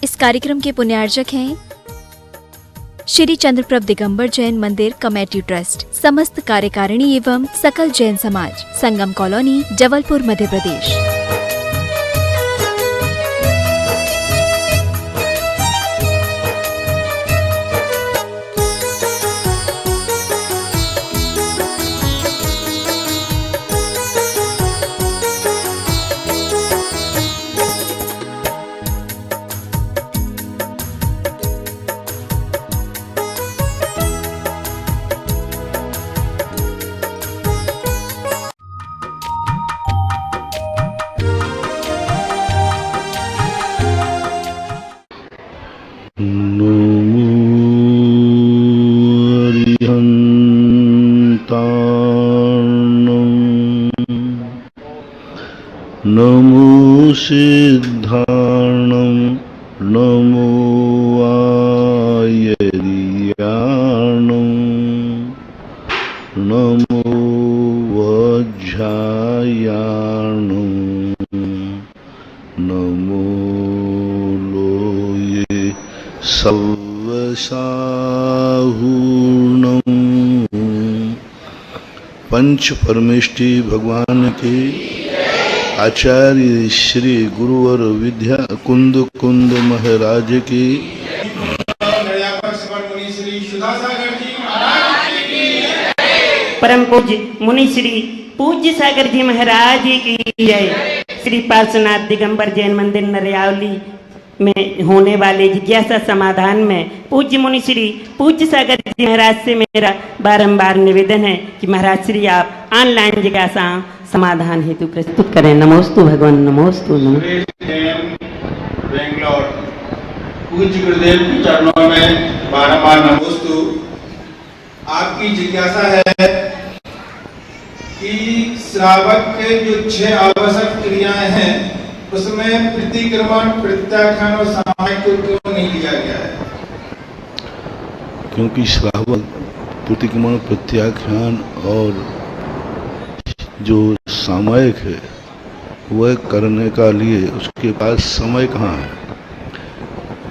इस कार्यक्रम के पुण्यार्जक हैं श्री चंद्रप्रभ दिगंबर जैन मंदिर कमेटी ट्रस्ट, समस्त कार्यकारिणी एवं सकल जैन समाज, संगम कॉलोनी, जबलपुर, मध्य प्रदेश। नमो सिद्धार्णं नमो आयर्याणं नमो वज्रायाणं नमो लोये सव्वसाहूर्णं। पंच परमेष्टि भगवान के आचार्य श्री गुरुवर विद्या कुंद महाराज की, परम पूज्य मुनि श्री पूज्य सागर जी महाराज की जय। श्री पार्श्वनाथ दिगंबर जैन मंदिर नरियावली में होने वाले जिज्ञासा समाधान में पूज्य मुनि श्री पूज्य सागर जी महाराज से मेरा बारंबार निवेदन है कि महाराज श्री आप ऑनलाइन जिज्ञासा समाधान हेतु प्रस्तुत करें। नमोस्तु भगवान, नमोस्तु। बेंगलोर पूज्य गुरुदेव के चरणों में बारंबार नमोस्तु। आपकी जिज्ञासा है कि श्रावक के जो 6 आवश्यक क्रियाएं हैं उसमें प्रतिक्रमण, प्रत्याख्यान और सामायिक को क्यों नहीं लिया गया है? क्योंकि श्रावक प्रतिक्रमण, प्रत्याख्यान और जो सामायिक है वह करने का लिए उसके पास समय कहाँ है।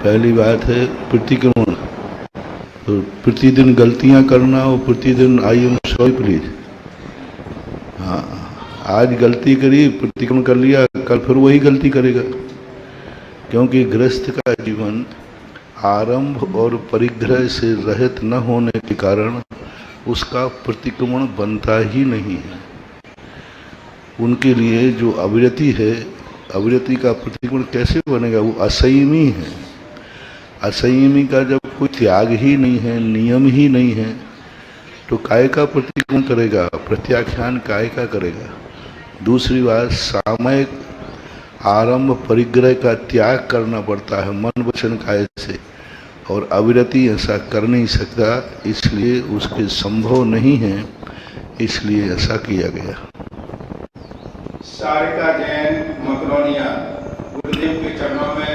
पहली बात है प्रतिक्रमण, तो प्रतिदिन गलतियां करना और प्रतिदिन आई एम सॉरी प्लीज, हाँ आज गलती करी, प्रतिक्रमण कर लिया, कल फिर वही गलती करेगा। क्योंकि गृहस्थ का जीवन आरंभ और परिग्रह से रहित न होने के कारण उसका प्रतिक्रमण बनता ही नहीं है। उनके लिए जो अविरति है, अविरति का प्रतिक्रमण कैसे बनेगा? वो असंयमी है। असंयमी का जब कोई त्याग ही नहीं है, नियम ही नहीं है, तो काय का प्रतिक्रमण करेगा? प्रत्याख्यान काय का करेगा? दूसरी बात, सामयिक आरंभ परिग्रह का त्याग करना पड़ता है मन वचन काय से, और अविरति ऐसा कर नहीं सकता, इसलिए उसके संभव नहीं है, इसलिए ऐसा किया गया। सारिका जैन मकरोनिया गुरुदेव के चरणों में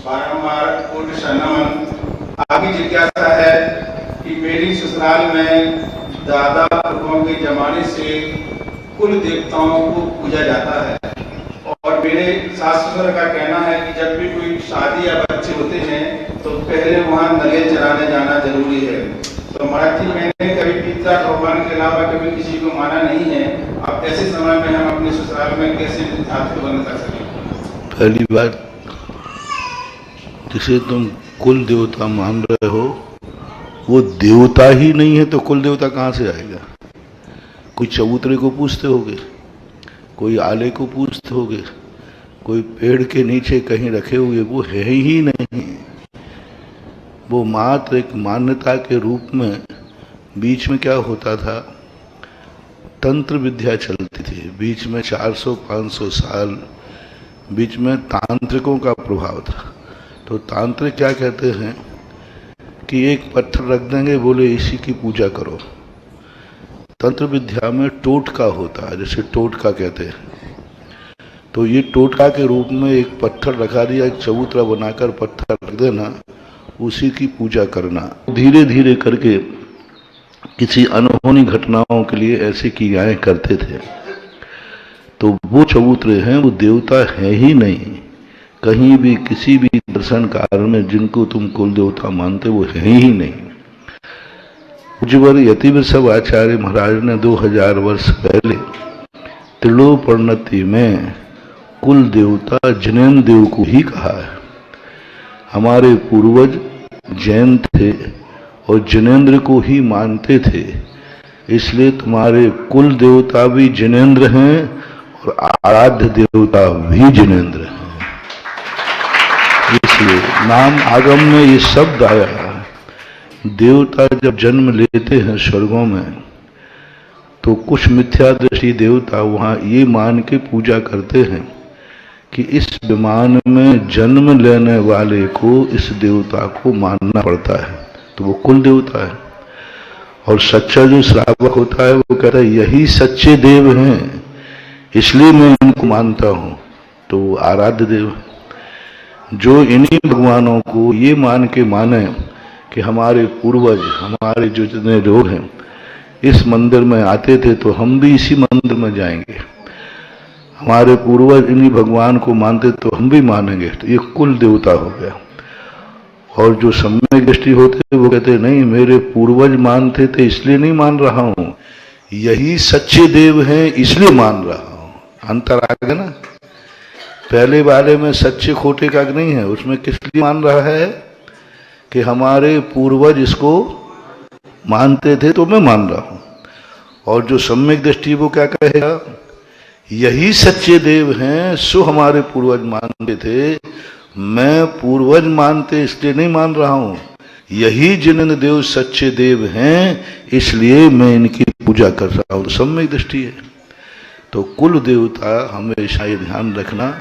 बारंबार पूर्ण नमन। आपकी जिज्ञासा है कि मेरी ससुराल में दादा पुरखों के जमाने से कुल देवताओं को पूजा जाता है, और मेरे सास ससुर का कहना है कि जब भी कोई शादी या बच्चे होते हैं तो पहले वहाँ नरियल चढ़ाने जाना जरूरी है। तो महाराज जी, मैंने कभी पिता भगवान के अलावा कभी किसी को माना नहीं है। अब ऐसे समय में हम अपने ससुराल में कैसे आपको बंद कर सकें? पहली बात, जिसे तुम कुल देवता मान रहे हो वो देवता ही नहीं है तो कुल देवता कहाँ से आएगा? कोई चबूतरे को पूछते होगे, कोई आले को पूछते होगे, कोई पेड़ के नीचे कहीं रखे हुए, वो है ही नहीं। वो मात्र एक मान्यता के रूप में, बीच में क्या होता था, तंत्र विद्या चलती थी, बीच में 400-500 साल बीच में तांत्रिकों का प्रभाव था। तो तांत्रिक क्या कहते हैं कि एक पत्थर रख देंगे, बोले इसी की पूजा करो। तंत्र विद्या में टोटका होता है, जैसे टोटका कहते हैं, तो ये टोटका के रूप में एक पत्थर रखा दिया, एक चबूतरा बनाकर पत्थर रख देना, उसी की पूजा करना। धीरे धीरे करके किसी अनहोनी घटनाओं के लिए ऐसी क्रियाएं करते थे। तो वो चबूतरे हैं, वो देवता है ही नहीं, कहीं भी किसी भी दर्शन काल में जिनको तुम कुल देवता मानते वो है ही नहीं। पूज्यवर यतिवृषभ आचार्य महाराज ने 2000 वर्ष पहले त्रिलोपरणति में कुल देवता जिनेन्द्र देव को ही कहा है। हमारे पूर्वज जैन थे और जिनेन्द्र को ही मानते थे, इसलिए तुम्हारे कुल देवता भी जिनेन्द्र हैं और आराध्य देवता भी जिनेन्द्र हैं। इसलिए नाम आगम में ये शब्द आया। देवता जब जन्म लेते हैं स्वर्गों में तो कुछ मिथ्या दृष्टि देवता वहां ये मान के पूजा करते हैं कि इस विमान में जन्म लेने वाले को इस देवता को मानना पड़ता है, तो वो कुल देवता है। और सच्चा जो श्रावक होता है वो कहता है यही सच्चे देव हैं, इसलिए मैं इनको मानता हूं, तो वो आराध्य देव है। जो इन्हीं भगवानों को ये मान के माने कि हमारे पूर्वज, हमारे जो जितने लोग हैं इस मंदिर में आते थे तो हम भी इसी मंदिर में जाएंगे, हमारे पूर्वज इन्हीं भगवान को मानते तो हम भी मानेंगे, तो ये कुल देवता हो गया। और जो सम्यक दृष्टि होते वो कहते नहीं, मेरे पूर्वज मानते थे इसलिए नहीं मान रहा हूं, यही सच्चे देव हैं इसलिए मान रहा हूं। अंतर आ गया ना। पहले वाले में सच्चे खोटे का नहीं है, उसमें किस लिए मान रहा है कि हमारे पूर्वज इसको मानते थे तो मैं मान रहा हूं। और जो सम्यक दृष्टि वो क्या कहेगा, यही सच्चे देव हैं सो हमारे पूर्वज मानते थे, मैं पूर्वज मानते इसलिए नहीं मान रहा हूं, यही जिनेन्द्र देव सच्चे देव हैं इसलिए मैं इनकी पूजा कर रहा हूं। सम्यक दृष्टि है। तो कुल देवता हमेशा ये ध्यान रखना,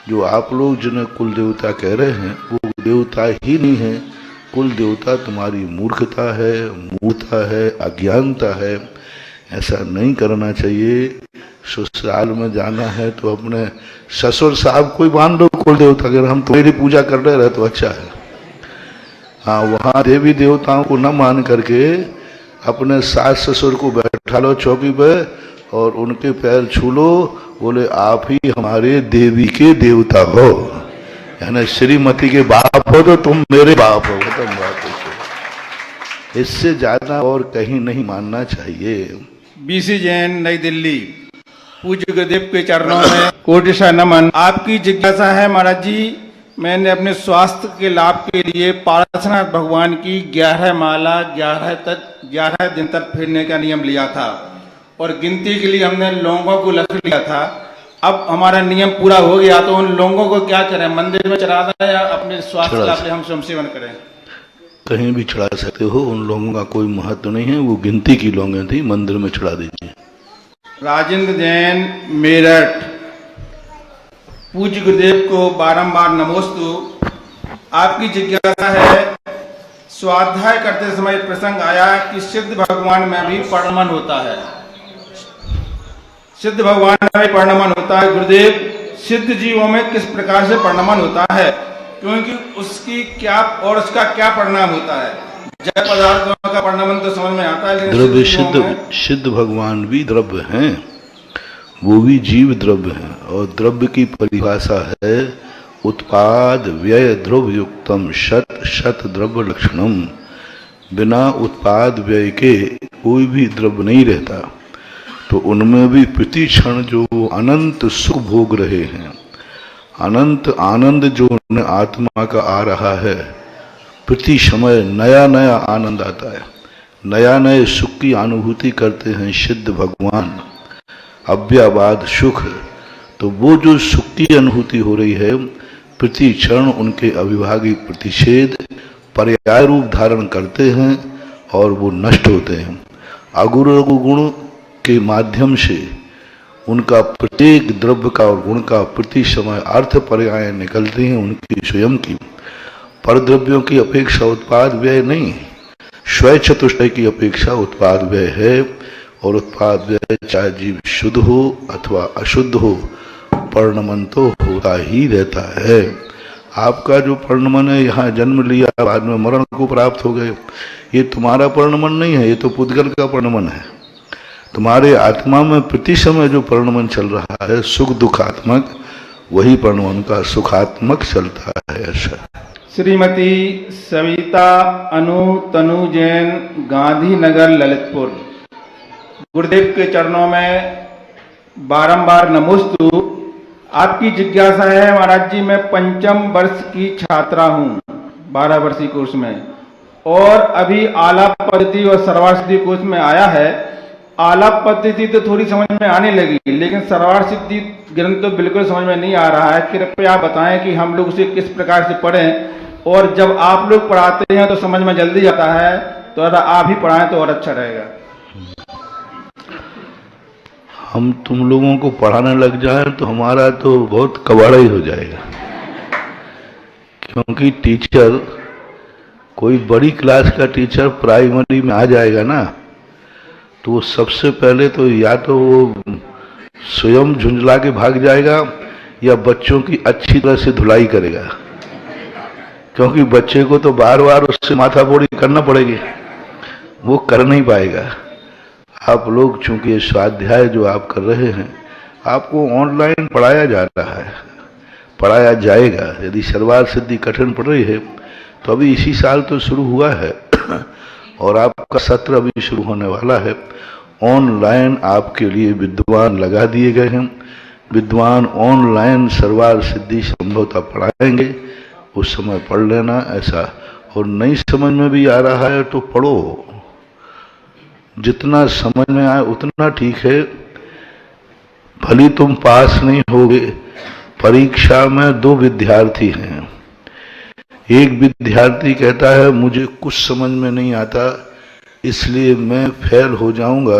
जो आप लोग जिन्हें कुल देवता कह रहे हैं वो देवता ही नहीं है। कुल देवता तुम्हारी मूर्खता है, मूर्खता है, अज्ञानता है। ऐसा नहीं करना चाहिए। ससुराल में जाना है तो अपने ससुर साहब को ही मान लो कुल देवता, अगर हम तुम्हारी पूजा कर रहे तो अच्छा है। हाँ, वहाँ देवी देवताओं को न मान करके अपने सास ससुर को बैठा लो चौकी पे और उनके पैर छू लो, बोले आप ही हमारे देवी के देवता हो, यानी श्रीमती के बाप हो तो तुम मेरे बाप हो। तुम बात इससे ज्यादा और कहीं नहीं मानना चाहिए। बीसी जैन, नई दिल्ली। पूज्य गुरुदेव के चरणों में कोटिशा नमन। आपकी जिज्ञासा है महाराज जी, मैंने अपने स्वास्थ्य के लाभ के लिए पार्श्वनाथ भगवान की 11 माला 11 दिन तक फिरने का नियम लिया था और गिनती के लिए हमने लोगों को लक्ष्य लिया था। अब हमारा नियम पूरा हो गया तो उन लोगों को क्या करें, मंदिर में चढ़ा दें या अपने स्वास्थ्य लाभ हम स्वयं सेवन करें? कहीं भी चढ़ा सकते हो, उन लोगों का कोई महत्व नहीं है, वो गिनती की लोग थी, मंदिर में चढ़ा दीजिए। राजेंद्र जैन, मेरठ। पूज्य गुरुदेव को बारंबार नमोस्तु। आपकी जिज्ञासा है, स्वाध्याय करते समय प्रसंग आया कि सिद्ध भगवान में भी पर्णमन होता है। सिद्ध भगवान में भी पर्णमन होता है। गुरुदेव, सिद्ध जीवों में किस प्रकार से पर्णमन होता है, क्योंकि उसकी क्या और उसका क्या परिणाम होता है? जड़ पदार्थों का परिणाम तो समझ में आता है, द्रव्य सिद्ध भगवान भी द्रव्य हैं, वो भी जीव द्रव्य हैं। और द्रव्य की परिभाषा है उत्पाद व्यय द्रव्य युक्तम शत शत द्रव्य लक्षणम। बिना उत्पाद व्यय के कोई भी द्रव्य नहीं रहता। तो उनमें भी प्रति क्षण जो अनंत सुख भोग रहे हैं, अनंत आनंद जो उन्हें आत्मा का आ रहा है, प्रति समय नया नया आनंद आता है, नया नए सुख की अनुभूति करते हैं सिद्ध भगवान, अव्ययवाद सुख। तो वो जो सुख की अनुभूति हो रही है, प्रति क्षण उनके अविभागी प्रतिषेध पर्याय रूप धारण करते हैं और वो नष्ट होते हैं। अगुरु गुण के माध्यम से उनका प्रत्येक द्रव्य का और गुण का प्रति समय अर्थ पर्याय निकलते हैं उनकी स्वयं की। पर द्रव्यों की अपेक्षा उत्पाद व्यय नहीं, स्वयं चतुष्टय की अपेक्षा उत्पाद व्यय है। और उत्पाद व्यय चाहे जीव शुद्ध हो अथवा अशुद्ध हो, पर्णमन तो होता ही रहता है। आपका जो पर्णमन है, यहाँ जन्म लिया बाद में मरण को प्राप्त हो गए, ये तुम्हारा पर्णमन नहीं है, ये तो पुद्गल का पर्णमन है। तुम्हारे आत्मा में प्रति समय जो पर्णमन चल रहा है सुख दुखात्मक, वही पर्णमन का सुखात्मक चलता है। ऐसा श्रीमती सविता अनु तनु जैन, गांधीनगर, ललितपुर। गुरुदेव के चरणों में बारंबार नमोस्तु। आपकी जिज्ञासा है महाराज जी, मैं 5म वर्ष की छात्रा हूँ 12 वर्षीय कोर्स में, और अभी आलाप पद्धति और सर्वार्थ सिद्धि कोर्स में आया है। आलाप पद्धति तो थोड़ी समझ में आने लगी, लेकिन सर्वार्थ सिद्धि ग्रंथ तो बिल्कुल समझ में नहीं आ रहा है। कृपया आप बताएं कि हम लोग उसे किस प्रकार से पढ़ें, और जब आप लोग पढ़ाते हैं तो समझ में जल्दी आता है, तो अगर आप ही पढ़ाएं तो और अच्छा रहेगा। हम तुम लोगों को पढ़ाने लग जाएं तो हमारा तो बहुत कबाड़ा ही हो जाएगा, क्योंकि टीचर, कोई बड़ी क्लास का टीचर प्राइमरी में आ जाएगा ना, तो वो सबसे पहले तो या तो वो स्वयं झुंझला के भाग जाएगा या बच्चों की अच्छी तरह से धुलाई करेगा, क्योंकि बच्चे को तो बार बार उससे माथाफोड़ी करना पड़ेगी, वो कर नहीं पाएगा। आप लोग चूंकि ये स्वाध्याय जो आप कर रहे हैं, आपको ऑनलाइन पढ़ाया जा रहा है, पढ़ाया जाएगा। यदि सर्वार्थ सिद्धि कठिन पड़ रही है तो अभी इसी साल तो शुरू हुआ है और आपका सत्र अभी शुरू होने वाला है। ऑनलाइन आपके लिए विद्वान लगा दिए गए हैं, विद्वान ऑनलाइन सर्वार्थ सिद्धि संभवतः पढ़ाएंगे, उस समय पढ़ लेना ऐसा। और नहीं समझ में भी आ रहा है तो पढ़ो, जितना समझ में आए उतना ठीक है। भली तुम पास नहीं होगे। परीक्षा में 2 विद्यार्थी हैं। एक विद्यार्थी कहता है मुझे कुछ समझ में नहीं आता, इसलिए मैं फेल हो जाऊंगा,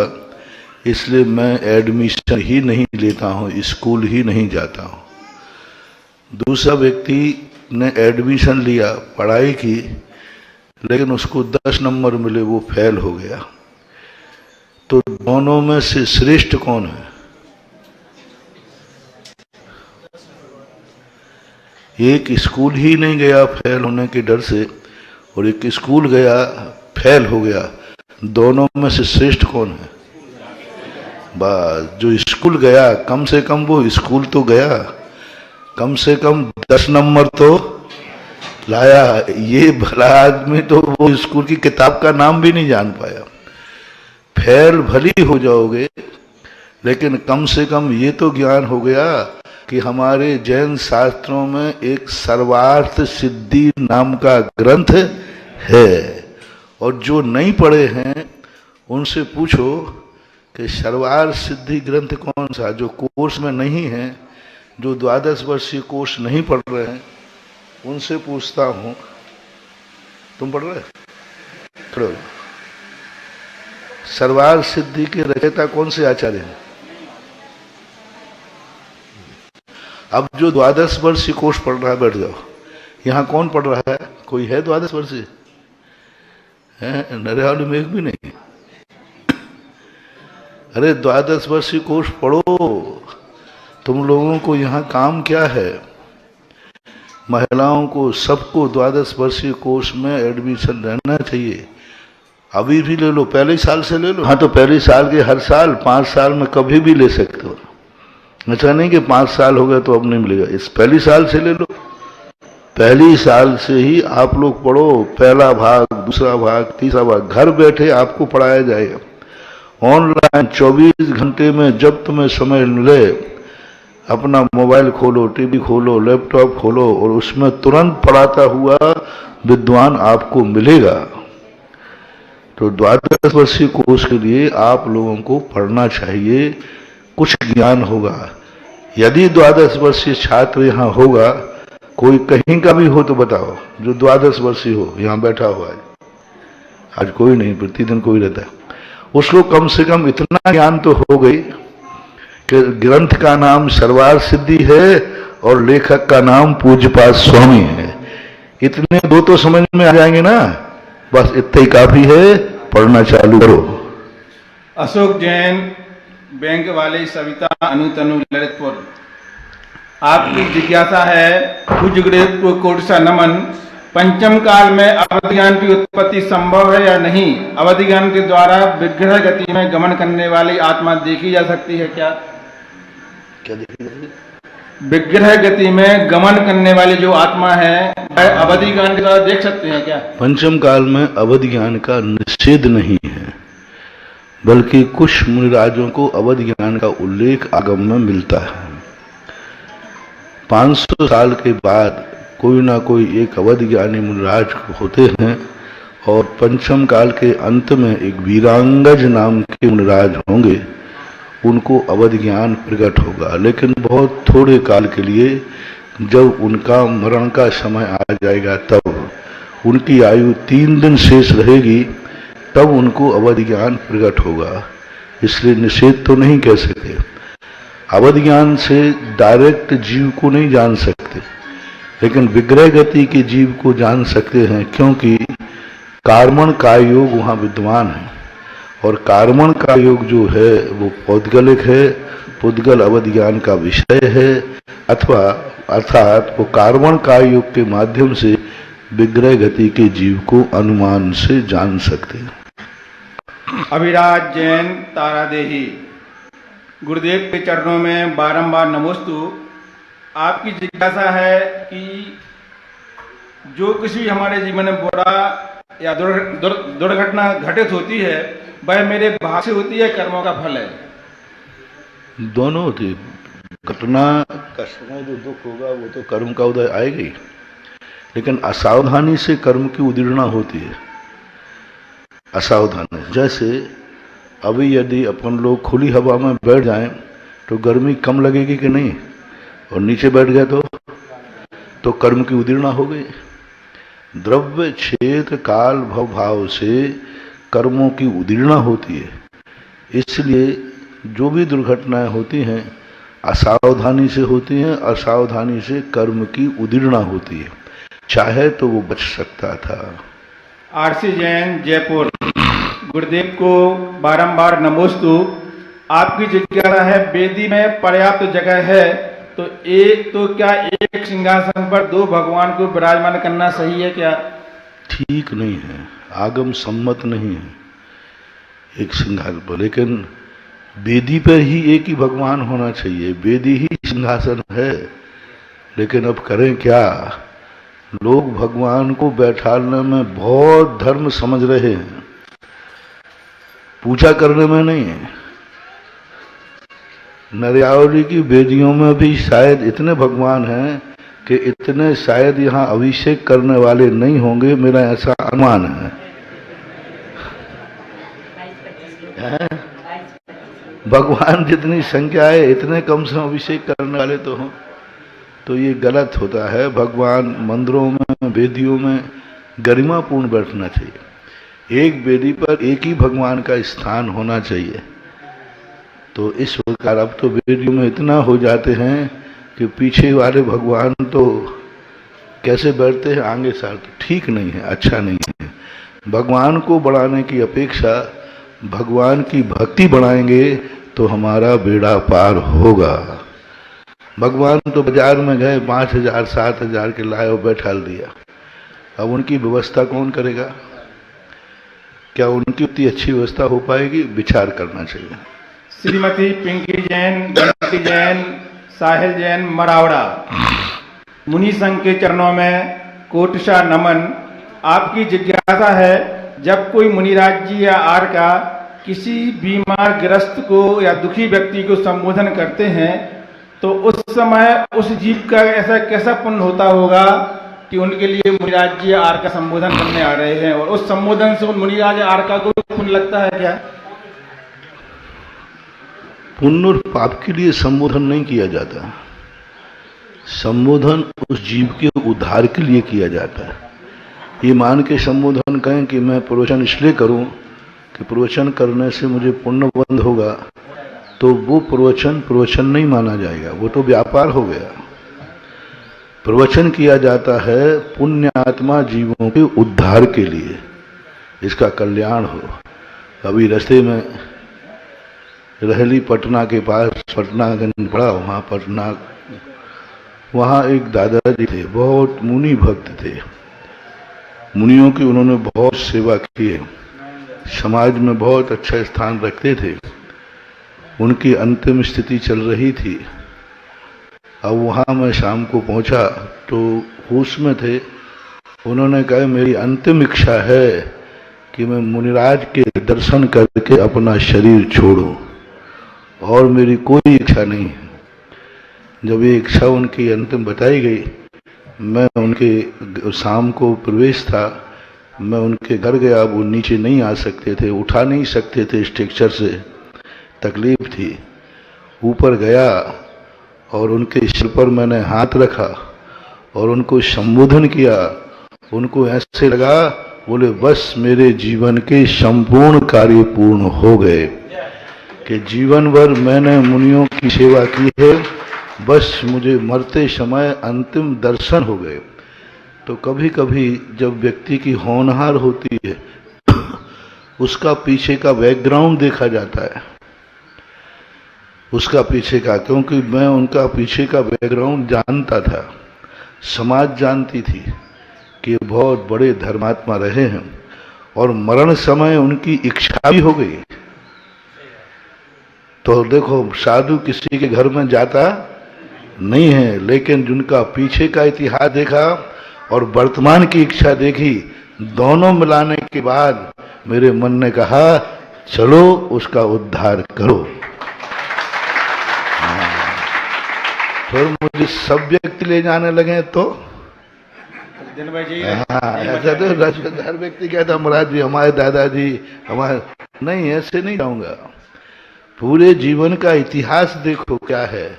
इसलिए मैं एडमिशन ही नहीं लेता हूं, स्कूल ही नहीं जाता हूं। दूसरा व्यक्ति ने एडमिशन लिया, पढ़ाई की, लेकिन उसको 10 नंबर मिले, वो फेल हो गया। तो दोनों में से श्रेष्ठ कौन है? एक स्कूल ही नहीं गया फेल होने के डर से, और एक स्कूल गया फेल हो गया। दोनों में से श्रेष्ठ कौन है? बस जो स्कूल गया, कम से कम वो स्कूल तो गया, कम से कम 10 नंबर तो लाया। ये भला आदमी तो वो स्कूल की किताब का नाम भी नहीं जान पाया। फेल भली हो जाओगे, लेकिन कम से कम ये तो ज्ञान हो गया कि हमारे जैन शास्त्रों में एक सर्वार्थ सिद्धि नाम का ग्रंथ है। और जो नहीं पढ़े हैं उनसे पूछो कि सर्वार्थ सिद्धि ग्रंथ कौन सा, जो कोर्स में नहीं है, जो 12 वर्षीय कोर्स नहीं पढ़ रहे हैं, उनसे पूछता हूं, तुम पढ़ रहे? खड़े हो। सर्वार्थ सिद्धि के रचयिता कौन से आचार्य हैं? अब जो 12 वर्षीय कोर्स पढ़ रहा है, बैठ जाओ। यहाँ कौन पढ़ रहा है? कोई है 12 वर्षीय? नरेहाल में एक भी नहीं। अरे 12 वर्षीय कोर्स पढ़ो। तुम लोगों को यहाँ काम क्या है? महिलाओं को सबको 12 वर्षीय कोर्स में एडमिशन रहना चाहिए। अभी भी ले लो, पहले साल से ले लो। हाँ, तो पहले साल के हर साल, 5 साल में कभी भी ले सकते हो। ऐसा नहीं कि 5 साल हो गए तो अब नहीं मिलेगा। इस पहली साल से ले लो। पहली साल से ही आप लोग पढ़ो। पहला भाग, दूसरा भाग, तीसरा भाग घर बैठे आपको पढ़ाया जाएगा। ऑनलाइन 24 घंटे में जब तुम्हें समय मिले, अपना मोबाइल खोलो, टीवी खोलो, लैपटॉप खोलो, और उसमें तुरंत पढ़ाता हुआ विद्वान आपको मिलेगा। तो 12 वर्षीय कोर्स के लिए आप लोगों को पढ़ना चाहिए, कुछ ज्ञान होगा। यदि 12 वर्षीय छात्र यहाँ होगा, कोई कहीं का भी हो तो बताओ, जो 12 वर्षीय हो, यहाँ बैठा हुआ है। आज कोई नहीं, प्रतिदिन कोई रहता है। उसको कम से कम इतना ज्ञान तो हो गई कि ग्रंथ का नाम सर्वार्थ सिद्धि है और लेखक का नाम पूज्यपाद स्वामी है। इतने 2 तो समझ में आ जाएंगे ना, बस इतना ही काफी है। पढ़ना चालू करो। अशोक जैन, बैंक वाले, सविता अनु तनु, ललितपुर। आपकी जिज्ञासा है, पूज्य गुरुदेव को कोटि सा नमन। 5म काल में अवधि ज्ञान की उत्पत्ति संभव है या नहीं? अवधि ज्ञान के द्वारा विग्रह गति में गमन करने वाली आत्मा देखी जा सकती है क्या? क्या देखी जाती है? विग्रह गति में गमन करने वाली जो आत्मा है वह अवधि ज्ञान के द्वारा देख सकते हैं क्या? पंचम काल में अवधि ज्ञान का निषेध नहीं है, बल्कि कुछ मुनिराजों को अवधि ज्ञान का उल्लेख आगम में मिलता है। 500 साल के बाद कोई ना कोई एक अवधि ज्ञानी मुनिराज होते हैं, और पंचम काल के अंत में एक वीरांगज नाम के मुनिराज होंगे, उनको अवधि ज्ञान प्रकट होगा, लेकिन बहुत थोड़े काल के लिए। जब उनका मरण का समय आ जाएगा, तब उनकी आयु 3 दिन शेष रहेगी, तब उनको अवधि ज्ञान प्रकट होगा। इसलिए निषेध तो नहीं कह सकते। अवधि ज्ञान से डायरेक्ट जीव को नहीं जान सकते, लेकिन विग्रह गति के जीव को जान सकते हैं, क्योंकि कार्मण का योग वहाँ विद्यमान है, और कार्मण का योग जो है वो पौद्गलिक है, पुद्गल अवधि ज्ञान का विषय है, अथवा अर्थात वो कार्मण का योग के माध्यम से विग्रह गति के जीव को अनुमान से जान सकते हैं। अभिराज जैन तारादेही, गुरुदेव के चरणों में बारंबार नमोस्तु। आपकी जिज्ञासा है कि जो किसी हमारे जीवन में बुरा या दुर्घटना घटित होती है वह मेरे भाग से होती है, कर्मों का फल है? दोनों होती है। घटना का समय जो दुख होगा वो तो कर्म का उदय आएगा ही, लेकिन असावधानी से कर्म की उदीर्णा होती है। असावधानी, जैसे अभी यदि अपन लोग खुली हवा में बैठ जाएं तो गर्मी कम लगेगी कि नहीं, और नीचे बैठ गए तो कर्म की उदीर्णा हो गई। द्रव्य क्षेत्र काल भव भाव से कर्मों की उदीर्णा होती है। इसलिए जो भी दुर्घटनाएं होती हैं असावधानी से होती हैं, असावधानी से कर्म की उदीर्णा होती है। चाहे तो वो बच सकता था। आरसी जैन, जयपुर, गुरुदेव को बारंबार नमोस्तु। आपकी जिज्ञासा है, वेदी में पर्याप्त जगह है तो क्या एक सिंहासन पर 2 भगवान को विराजमान करना सही है क्या? ठीक नहीं है, आगम सम्मत नहीं है एक सिंहासन पर, लेकिन वेदी पर ही एक ही भगवान होना चाहिए। वेदी ही सिंहासन है, लेकिन अब करें क्या? लोग भगवान को बैठाने में बहुत धर्म समझ रहे हैं, पूजा करने में नहीं है। नरियावली की वेदियों में भी शायद इतने भगवान हैं कि इतने शायद यहाँ अभिषेक करने वाले नहीं होंगे, मेरा ऐसा अनुमान है। भगवान जितनी संख्या है इतने कम से अभिषेक करने वाले तो हों, तो ये गलत होता है। भगवान मंदिरों में, वेदियों में गरिमापूर्ण बैठना चाहिए। एक वेदी पर एक ही भगवान का स्थान होना चाहिए। तो इस प्रकार अब तो वेदियों में इतना हो जाते हैं कि पीछे वाले भगवान तो कैसे बैठते हैं आगे साथ, तो ठीक नहीं है, अच्छा नहीं है। भगवान को बढ़ाने की अपेक्षा भगवान की भक्ति बढ़ाएंगे तो हमारा बेड़ा पार होगा। भगवान तो बाजार में गए 5,000 7,000 के लाए और बैठा दिया, अब उनकी व्यवस्था कौन करेगा? क्या उनकी उतनी अच्छी व्यवस्था हो पाएगी? विचार करना चाहिए। श्रीमती पिंकी जैन, बंटी जैन, साहिल जैन, मरावड़ा, मुनि संघ के चरणों में कोटशा नमन। आपकी जिज्ञासा है, जब कोई मुनिराज जी या आर का किसी बीमार ग्रस्त को या दुखी व्यक्ति को संबोधन करते हैं तो उस समय उस जीव का ऐसा कैसा पुण्य होता होगा कि उनके लिए मुनिराज जी या आर का संबोधन करने आ रहे हैं, और उस संबोधन से उन मुनिराज आर का को पुण्य लगता है क्या? पुण्य और पाप के लिए संबोधन नहीं किया जाता। संबोधन उस जीव के उद्धार के लिए किया जाता है। ये मान के संबोधन कहें कि मैं प्रवचन इसलिए करूं कि प्रवचन करने से मुझे पुण्य बंद होगा, तो वो प्रवचन नहीं माना जाएगा, वो तो व्यापार हो गया। प्रवचन किया जाता है पुण्यात्मा जीवों के उद्धार के लिए, इसका कल्याण हो। अभी रास्ते में रहली पटना के पास पटनागंज पड़ा, वहाँ एक दादाजी थे, बहुत मुनि भक्त थे। मुनियों की उन्होंने बहुत सेवा की है, समाज में बहुत अच्छा स्थान रखते थे। उनकी अंतिम स्थिति चल रही थी, अब वहाँ मैं शाम को पहुँचा तो होश में थे। उन्होंने कहा मेरी अंतिम इच्छा है कि मैं मुनिराज के दर्शन करके अपना शरीर छोड़ूं, और मेरी कोई इच्छा नहीं है। जब ये इच्छा उनकी अंतिम बताई गई, मैं उनके शाम को प्रवेश था, मैं उनके घर गया। वो नीचे नहीं आ सकते थे, उठा नहीं सकते थे, स्ट्रक्चर से तकलीफ थी। ऊपर गया और उनके सिर पर मैंने हाथ रखा और उनको संबोधन किया। उनको ऐसे लगा, बोले बस मेरे जीवन के संपूर्ण कार्य पूर्ण हो गए, कि जीवन भर मैंने मुनियों की सेवा की है, बस मुझे मरते समय अंतिम दर्शन हो गए। तो कभी कभी जब व्यक्ति की होनहार होती है उसका पीछे का बैकग्राउंड देखा जाता है, उसका पीछे का, क्योंकि मैं उनका पीछे का बैकग्राउंड जानता था, समाज जानती थी कि बहुत बड़े धर्मात्मा रहे हैं, और मरण समय उनकी इच्छा भी हो गई। तो देखो, साधु किसी के घर में जाता नहीं है, लेकिन जिनका पीछे का इतिहास देखा और वर्तमान की इच्छा देखी, दोनों मिलाने के बाद मेरे मन ने कहा चलो उसका उद्धार करो। फिर मुझे सब व्यक्ति ले जाने लगे तो ऐसा तो हर व्यक्ति कहता महाराज जी हमारे दादाजी हमारे, नहीं ऐसे नहीं जाऊंगा। पूरे जीवन का इतिहास देखो क्या है,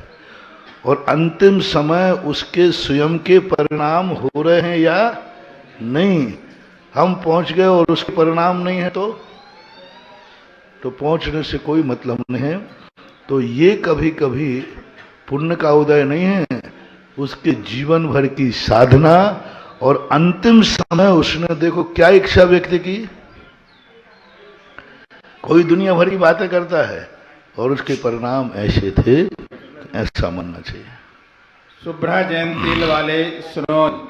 और अंतिम समय उसके स्वयं के परिणाम हो रहे हैं या नहीं। हम पहुंच गए और उसके परिणाम नहीं है तो पहुंचने से कोई मतलब नहीं है। तो ये कभी कभी पुण्य का उदय नहीं है, उसके जीवन भर की साधना, और अंतिम समय उसने देखो क्या इच्छा व्यक्त की। कोई दुनिया भर की बातें करता है और उसके परिणाम ऐसे थे, ऐसा मानना चाहिए। शुभ्रा जैन तेल वाले सुनो,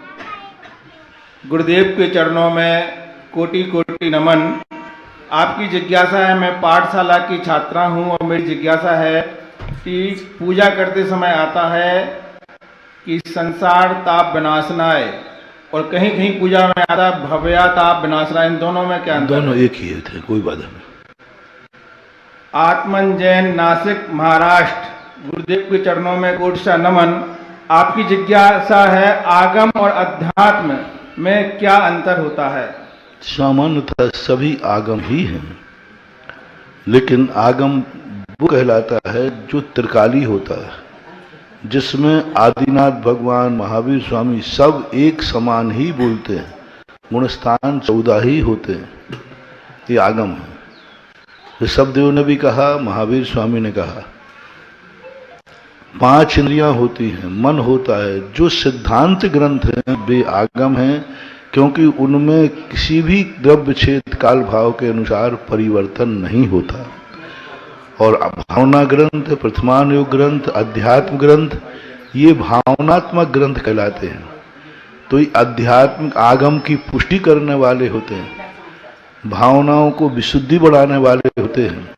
गुरुदेव के चरणों में कोटि कोटि नमन। आपकी जिज्ञासा है, मैं पाठशाला की छात्रा हूं और मेरी जिज्ञासा है कि पूजा करते समय आता है कि संसार ताप विनाशनाय, और कहीं कहीं पूजा में आता है भव्या ताप विनाशनाय। इन दोनों में क्या अंतर? दोनों एक ही थे, कोई बात नहीं। आत्मन जैन, नासिक, महाराष्ट्र। गुरुदेव के चरणों में कोटि सा नमन। आपकी जिज्ञासा है आगम और अध्यात्म में क्या अंतर होता है? सामान्यतः सभी आगम ही हैं, लेकिन आगम वो कहलाता है जो त्रिकाली होता है, जिसमें आदिनाथ भगवान, महावीर स्वामी सब एक समान ही बोलते हैं, गुणस्थान 14 ही होते हैं, ये आगम है। ऋषभदेव ने भी कहा, महावीर स्वामी ने कहा, 5 इंद्रियां होती हैं, मन होता है। जो सिद्धांत ग्रंथ हैं वे आगम हैं, क्योंकि उनमें किसी भी द्रव्य क्षेत्र काल भाव के अनुसार परिवर्तन नहीं होता। और भावना ग्रंथ, प्रथमानुयोग ग्रंथ, अध्यात्म ग्रंथ, ये भावनात्मक ग्रंथ कहलाते हैं। तो ये आध्यात्मिक आगम की पुष्टि करने वाले होते हैं, भावनाओं को विशुद्धि बढ़ाने वाले होते हैं,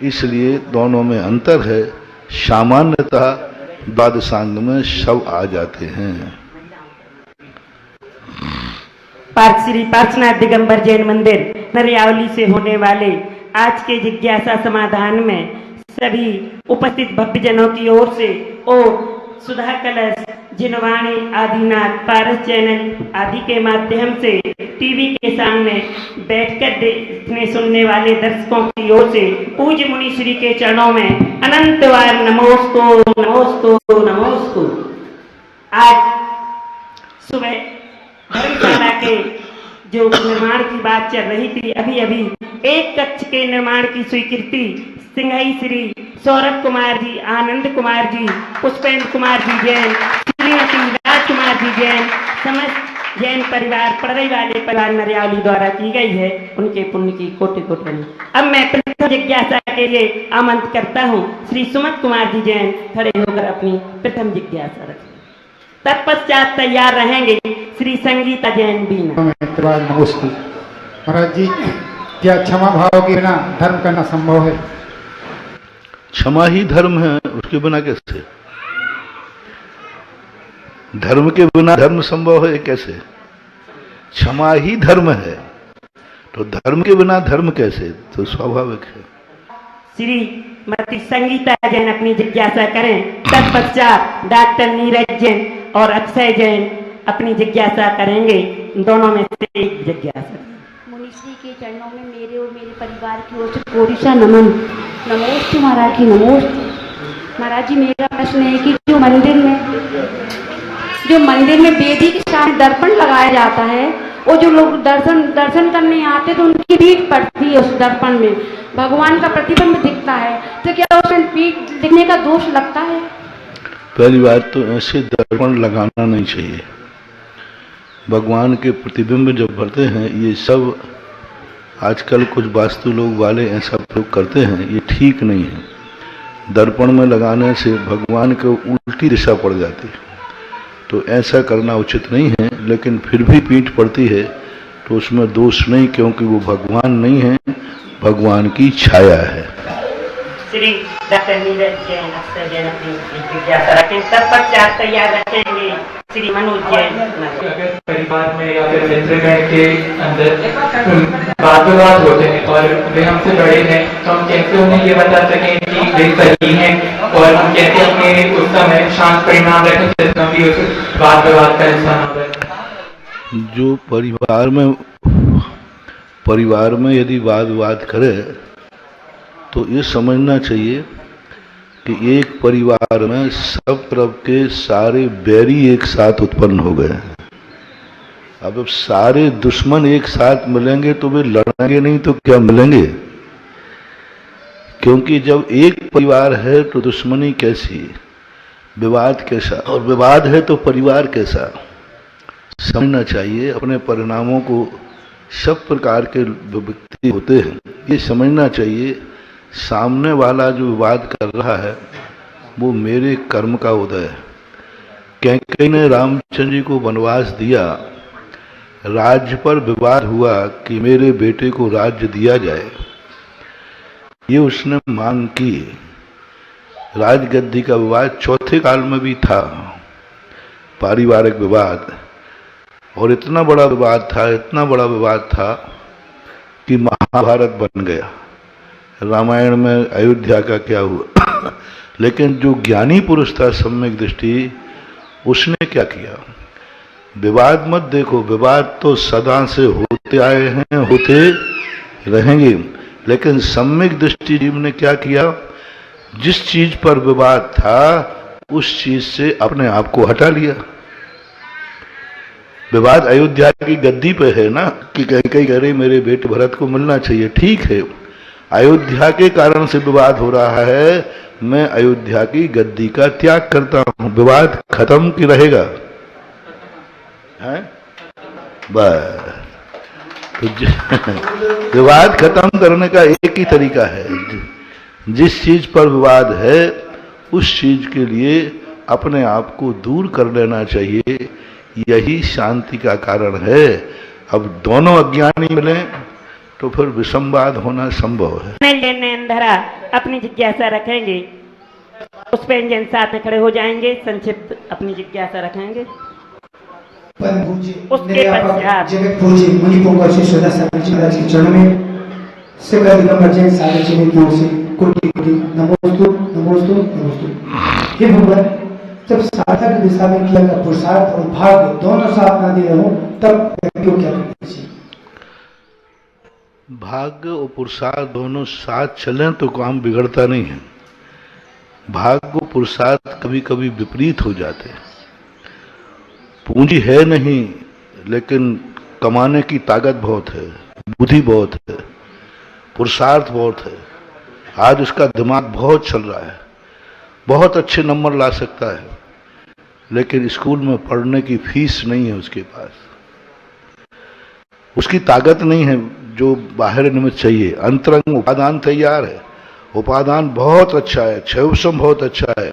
इसलिए दोनों में अंतर है। सामान्यतः द्वादशांग में सब आ जाते हैं। श्री पार्श्वनाथ दिगंबर जैन मंदिर नरियावली से होने वाले आज के जिज्ञासा समाधान में सभी उपस्थित भक्तजनों की ओर से और सुधा कलश, जिनवाणी, आदिनाथ, पारस चैनल आदि के माध्यम से टीवी के सामने बैठकर देखने सुनने वाले दर्शकों की ओर से पूज्य मुनि श्री के चरणों में अनंत बार नमोस्तु नमोस्तु नमोस्तु। आज सुबह धर्मशाला के जो निर्माण की बात चल रही थी, अभी अभी एक कक्ष के निर्माण की स्वीकृति सिंघई श्री सौरभ कुमार जी, आनंद कुमार जी, पुष्पेंद्र कुमार जी जैन, श्रीमती राजकुमार जी जैन, समस्त जैन परिवार, पड़रई वाले परिवार नरियावली द्वारा की गई है। उनके पुण्य की कोटि कोटि। अब मैं प्रथम जिज्ञासा के लिए आमंत्रित करता हूँ श्री सुमत कुमार जी जैन खड़े होकर अपनी प्रथम जिज्ञासा रखें। तत्पश्चात तैयार रहेंगे श्री संगीता जैन बीना। नमस्ते महाराज जी, क्या क्षमा भाव के बिना धर्म करना संभव है? क्षमा ही धर्म है, उसके बिना कैसे? धर्म के बिना धर्म संभव है कैसे? क्षमा ही धर्म है, तो धर्म के बिना धर्म कैसे? तो स्वाभाविक है। श्रीमती संगीता जैन अपनी जिज्ञासा करें, तत्पश्चात डॉक्टर नीरज जैन और अक्षय जैन अपनी जिज्ञासा करेंगे। दोनों में से एक जिज्ञासा। मुनिश्री के चरणों में मेरे और मेरे परिवार की ओर से कोटि सा नमन। नमोस्तु महाराज जी, नमोस्तु। महाराज जी, मेरा प्रश्न है कि जो मंदिर में वेदी के सामने दर्पण लगाया जाता है, वो जो लोग दर्शन करने आते हैं तो उनकी पीठ पड़ती है, उस दर्पण में भगवान का प्रतिबिंब दिखता है, तो क्या उसमें पीठ दिखने का दोष लगता है? पहली बात तो ऐसे दर्पण लगाना नहीं चाहिए। भगवान के प्रतिबिंब जब भरते हैं, ये सब आजकल कुछ वास्तु लोग वाले ऐसा प्रयोग करते हैं, ये ठीक नहीं है। दर्पण में लगाने से भगवान को उल्टी दिशा पड़ जाती है, तो ऐसा करना उचित नहीं है। लेकिन फिर भी पीठ पड़ती है तो उसमें दोष नहीं, क्योंकि वो भगवान नहीं है, भगवान की छाया है। श्री डॉक्टर नीरज जैन अक्षय जैन अपनी जिज्ञासा रखें, तत्पश्चात तैयार रखेंगे श्री मनोज जैन। अगर परिवार में या फिर मित्रगण के अंदर वाद विवाद होते हैं और वे हमसे बड़े हैं, तो हम कैसे उन्हें ये बता सकें कि वे सही हैं, और हम कैसे अपने उस समय शांत परिणाम रखें जिसमें भी उस वाद विवाद का हिस्सा न बने? जो परिवार में यदि वाद विवाद करे तो ये समझना चाहिए कि एक परिवार में सब तरफ के सारे बैरी एक साथ उत्पन्न हो गए। अब सारे दुश्मन एक साथ मिलेंगे तो वे लड़ेंगे नहीं तो क्या मिलेंगे? क्योंकि जब एक परिवार है तो दुश्मनी कैसी, विवाद कैसा, और विवाद है तो परिवार कैसा? समझना चाहिए। अपने परिणामों को सब प्रकार के व्यक्ति होते हैं, ये समझना चाहिए। सामने वाला जो विवाद कर रहा है वो मेरे कर्म का उदय है। कैकेयी ने रामचंद्र जी को वनवास दिया, राज्य पर विवाद हुआ कि मेरे बेटे को राज्य दिया जाए, ये उसने मांग की। राजगद्दी का विवाद चौथे काल में भी था, पारिवारिक विवाद, और इतना बड़ा विवाद था कि महाभारत बन गया। रामायण में अयोध्या का क्या हुआ लेकिन जो ज्ञानी पुरुष था सम्यक दृष्टि, उसने क्या किया? विवाद मत देखो, विवाद तो सदा से होते आए हैं, होते रहेंगे, लेकिन सम्यक दृष्टि जीव ने क्या किया? जिस चीज पर विवाद था उस चीज से अपने आप को हटा लिया। विवाद अयोध्या की गद्दी पे है ना, कि कहीं कह रहे मेरे बेटे भरत को मिलना चाहिए, ठीक है, अयोध्या के कारण से विवाद हो रहा है, मैं अयोध्या की गद्दी का त्याग करता हूं, विवाद खत्म की रहेगा है बस। तो विवाद खत्म करने का एक ही तरीका है, जिस चीज पर विवाद है उस चीज के लिए अपने आप को दूर कर लेना चाहिए, यही शांति का कारण है। अब दोनों अज्ञानी मिले तो फिर विसंवाद होना संभव है। नयनधरा अपनी जिज्ञासा रखेंगे, पुष्पेंजन साथ में खड़े हो जाएंगे, संक्षिप्त अपनी जिज्ञासा रखेंगे। उसके पश्चात जगत पूज्य मणिपुर श्री महाराज के चरणों में सेवा दिगंबर जैन सागर जी की ओर से कोटि कोटि नमोस्तु नमोस्तु नमोस्तु। हे भगवान, जब साधक दिशा में किया गया पुरुषार्थ और भाग्य दोनों साथ ना दे रहे हो, तब व्यक्ति को क्या करना चाहिए? भाग्य और पुरुषार्थ दोनों साथ चलें तो काम बिगड़ता नहीं है। भाग्य और पुरुषार्थ कभी कभी विपरीत हो जाते हैं। पूंजी है नहीं, लेकिन कमाने की ताकत बहुत है, बुद्धि बहुत है, पुरुषार्थ बहुत है। आज उसका दिमाग बहुत चल रहा है, बहुत अच्छे नंबर ला सकता है, लेकिन स्कूल में पढ़ने की फीस नहीं है उसके पास, उसकी ताकत नहीं है जो बाहर निमित्त चाहिए। अंतरंग उपादान तैयार है, उपादान बहुत अच्छा है, क्षयवसम बहुत अच्छा है,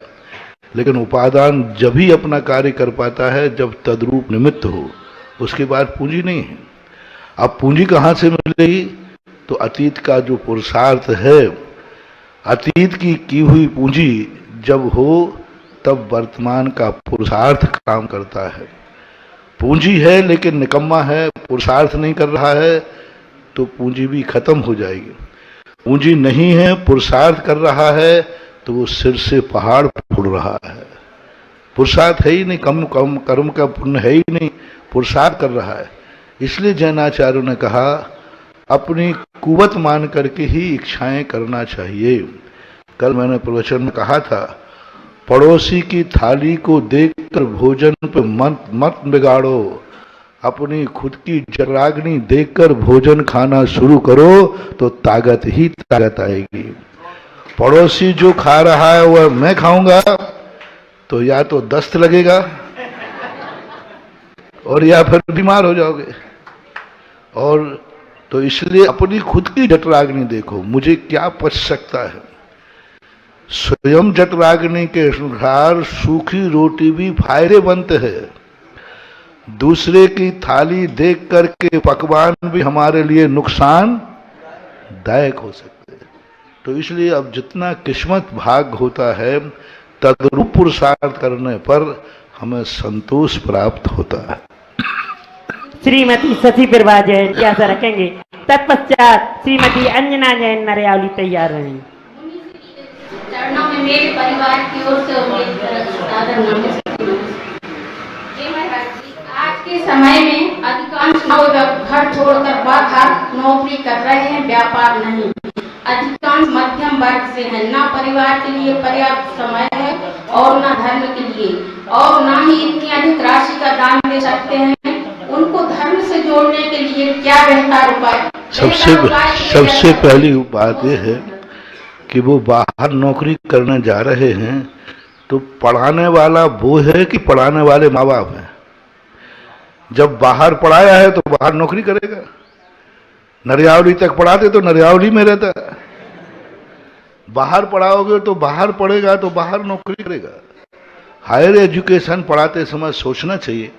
लेकिन उपादान जब ही अपना कार्य कर पाता है जब तद्रूप निमित्त हो, उसके बाद पूंजी नहीं है। अब पूंजी कहाँ से मिलेगी? तो अतीत का जो पुरुषार्थ है, अतीत की हुई पूंजी जब हो तब वर्तमान का पुरुषार्थ काम करता है। पूंजी है लेकिन निकम्मा है, पुरुषार्थ नहीं कर रहा है, तो पूंजी भी खत्म हो जाएगी। पूंजी नहीं है, पुरुषार्थ कर रहा है, तो वो सिर से पहाड़ फोड़ रहा है। पुरुषार्थ है ही नहीं, कम कर्म का पुण्य है ही नहीं, पुरुषार्थ कर रहा है। इसलिए जैनाचार्यों ने कहा अपनी कुवत मान करके ही इच्छाएं करना चाहिए। कल मैंने प्रवचन में कहा था, पड़ोसी की थाली को देखकर भोजन पे मत बिगाड़ो, अपनी खुद की जराग्नि देखकर भोजन खाना शुरू करो तो ताकत ही ताकत आएगी। पड़ोसी जो खा रहा है वह मैं खाऊंगा तो या तो दस्त लगेगा और या फिर बीमार हो जाओगे। और तो इसलिए अपनी खुद की जठराग्नि देखो, मुझे क्या पच सकता है। स्वयं जठराग्नि के अनुसार सूखी रोटी भी फायदेमंद है। दूसरे की थाली देख करके पकवान भी हमारे लिए नुकसान दायक हो सकते हैं। तो इसलिए अब जितना किस्मत भाग होता है तदरूप पुरुषार्थ करने पर हमें संतोष प्राप्त होता है। श्रीमती शशि प्रभा जैन जिज्ञासा रखेंगे। तत्पश्चात श्रीमती अंजना जैन नरियावली तैयार रहेंगे। चरणों में मेरे परिवार की ओर से और आज के समय में अधिकांश लोग घर छोड़कर बाहर नौकरी कर रहे हैं, व्यापार नहीं। अधिकांश मध्यम वर्ग से है, ना परिवार के लिए पर्याप्त समय है और ना धर्म के लिए, और ना ही इतनी अधिक राशि का दान दे सकते हैं। उनको धर्म से जोड़ने के लिए क्या बेहतर उपाय? सबसे पहली बात यह है कि वो बाहर नौकरी करने जा रहे हैं, तो पढ़ाने वाला वो है कि पढ़ाने वाले माँ बाप हैं? जब बाहर पढ़ाया है तो बाहर नौकरी करेगा। नरियावली तक पढ़ाते तो नरियावली में रहता, बाहर पढ़ाओगे तो बाहर पढ़ेगा तो बाहर नौकरी करेगा। हायर एजुकेशन पढ़ाते समय सोचना चाहिए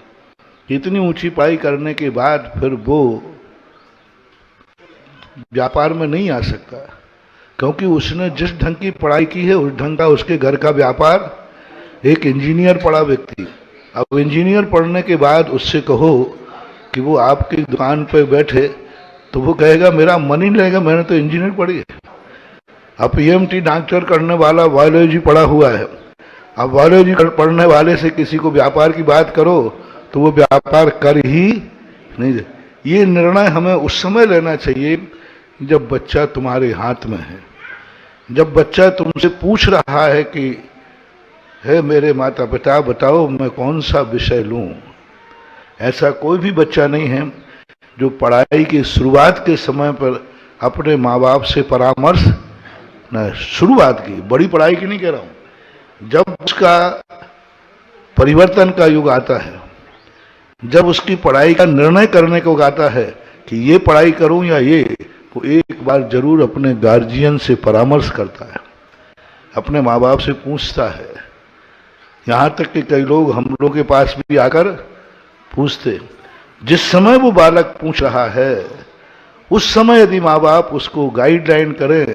कि इतनी ऊंची पढ़ाई करने के बाद फिर वो व्यापार में नहीं आ सकता, क्योंकि उसने जिस ढंग की पढ़ाई की है उस ढंग का उसके घर का व्यापार। एक इंजीनियर पढ़ा व्यक्ति, अब इंजीनियर पढ़ने के बाद उससे कहो कि वो आपकी दुकान पे बैठे तो वो कहेगा मेरा मन ही नहीं लगेगा, मैंने तो इंजीनियर पढ़ी है। अब पीएमटी डॉक्टर करने वाला बायोलॉजी पढ़ा हुआ है, अब बायोलॉजी पढ़ने वाले से किसी को व्यापार की बात करो तो वो व्यापार कर ही नहीं दे। ये निर्णय हमें उस समय लेना चाहिए जब बच्चा तुम्हारे हाथ में है, जब बच्चा तुमसे पूछ रहा है कि हे मेरे माता पिता बताओ मैं कौन सा विषय लूं। ऐसा कोई भी बच्चा नहीं है जो पढ़ाई की शुरुआत के समय पर अपने माँ बाप से परामर्श न शुरुआत की, बड़ी पढ़ाई की नहीं कह रहा हूं। जब उसका परिवर्तन का युग आता है, जब उसकी पढ़ाई का निर्णय करने को आता है कि ये पढ़ाई करूं या ये, वो एक बार जरूर अपने गार्जियन से परामर्श करता है, अपने माँ बाप से पूछता है। यहाँ तक कि कई लोग हम लोगों के पास भी आकर पूछते। जिस समय वो बालक पूछ रहा है उस समय यदि माँ बाप उसको गाइडलाइन करें,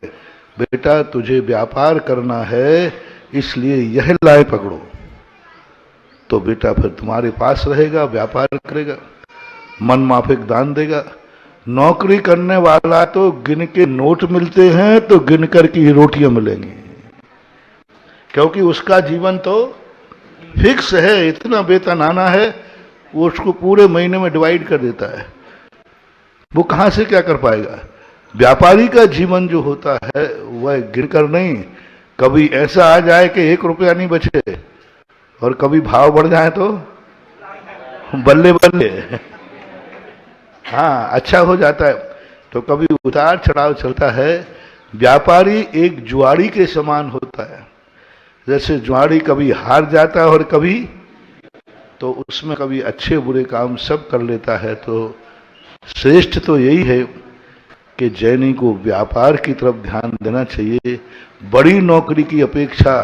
बेटा तुझे व्यापार करना है इसलिए यह लाए पकड़ो, तो बेटा फिर तुम्हारे पास रहेगा, व्यापार करेगा, मन माफिक दान देगा। नौकरी करने वाला तो गिन के नोट मिलते हैं तो गिन कर की रोटियां मिलेंगी, क्योंकि उसका जीवन तो फिक्स है, इतना वेतन आना है, वो उसको पूरे महीने में डिवाइड कर देता है। वो कहां से क्या कर पाएगा? व्यापारी का जीवन जो होता है वह गिनकर नहीं, कभी ऐसा आ जाए कि 1 रुपया नहीं बचे और कभी भाव बढ़ जाए तो बल्ले बल्ले, हाँ अच्छा हो जाता है। तो कभी उतार चढ़ाव चलता है। व्यापारी एक जुआड़ी के समान होता है, जैसे जुआड़ी कभी हार जाता है और कभी तो उसमें कभी अच्छे बुरे काम सब कर लेता है। तो श्रेष्ठ तो यही है कि जैनी को व्यापार की तरफ ध्यान देना चाहिए। बड़ी नौकरी की अपेक्षा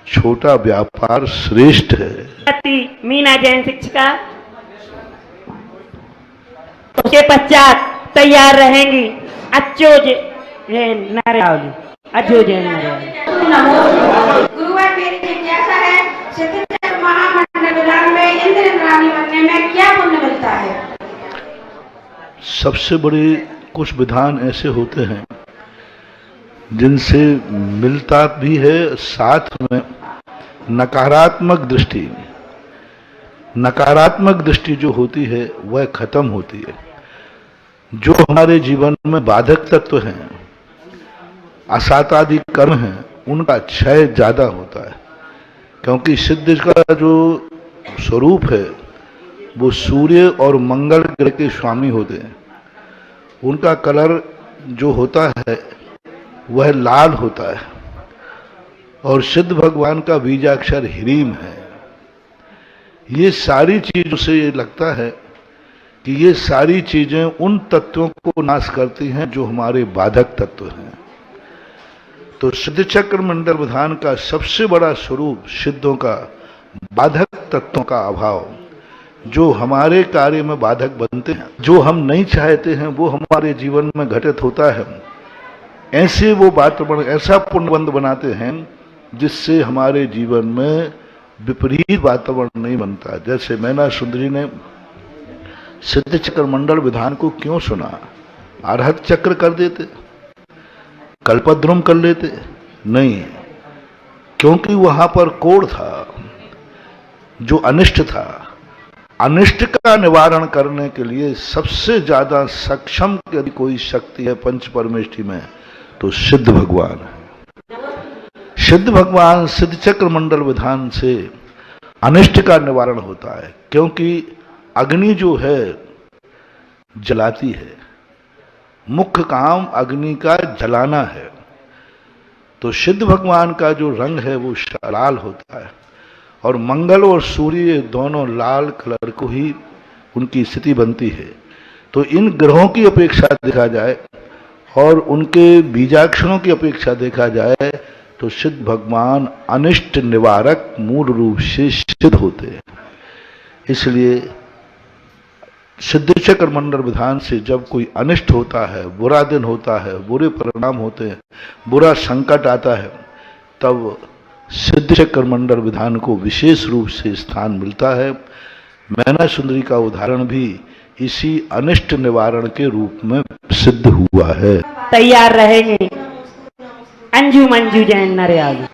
छोटा व्यापार श्रेष्ठ है। मीना जैन शिक्षिका, उसके पश्चात तैयार रहेंगी अच्छो जैन नरियावली। अच्छो जैन नरियावली। गुरुवार मेरी जिज्ञासा है, सिद्धचक्र महामंडल विधान में इंद्र इंद्राणी बनने में क्या पुण्य मिलता है? सबसे बड़े कुछ विधान ऐसे होते हैं जिनसे मिलता भी है, साथ में नकारात्मक दृष्टि जो होती है वह खत्म होती है। जो हमारे जीवन में बाधक तत्व हैं, असातादि कर्म हैं, उनका क्षय ज्यादा होता है, क्योंकि सिद्ध का जो स्वरूप है वो सूर्य और मंगल ग्रह के स्वामी होते हैं। उनका कलर जो होता है वह लाल होता है, और सिद्ध भगवान का बीजाक्षर ह्रीम है। ये सारी चीजों से ये लगता है कि ये सारी चीजें उन तत्वों को नाश करती हैं जो हमारे बाधक तत्व हैं। तो सिद्ध चक्र मंडल विधान का सबसे बड़ा स्वरूप सिद्धों का बाधक तत्वों का अभाव, जो हमारे कार्य में बाधक बनते हैं, जो हम नहीं चाहते हैं वो हमारे जीवन में घटित होता है। ऐसे वो वातावरण, ऐसा पुण्यबंध बनाते हैं जिससे हमारे जीवन में विपरीत वातावरण नहीं बनता। जैसे मैना सुंदरी ने सिद्ध चक्र मंडल विधान को क्यों सुना? अरहत चक्र कर देते, कल्पद्रुम कर लेते? नहीं, क्योंकि वहां पर कोढ़ था, जो अनिष्ट था। अनिष्ट का निवारण करने के लिए सबसे ज्यादा सक्षम यदि कोई शक्ति है पंच परमेष्ठी में तो सिद्ध भगवान है। सिद्ध भगवान सिद्ध चक्र मंडल विधान से अनिष्ट का निवारण होता है, क्योंकि अग्नि जो है जलाती है, मुख्य काम अग्नि का जलाना है। तो सिद्ध भगवान का जो रंग है वो लाल होता है, और मंगल और सूर्य दोनों लाल कलर को ही उनकी स्थिति बनती है। तो इन ग्रहों की अपेक्षा देखा जाए और उनके बीजाक्षरों की अपेक्षा देखा जाए तो सिद्ध भगवान अनिष्ट निवारक मूल रूप से सिद्ध होते हैं। इसलिए सिद्ध चक्र मंडल विधान से जब कोई अनिष्ट होता है, बुरा दिन होता है, बुरे परिणाम होते हैं, बुरा संकट आता है, तब सिद्ध चक्र मंडल विधान को विशेष रूप से स्थान मिलता है। मैना सुंदरी का उदाहरण भी इसी अनिष्ट निवारण के रूप में सिद्ध हुआ है। तैयार रहेंगे अंजू मंजू जैन नरियाली।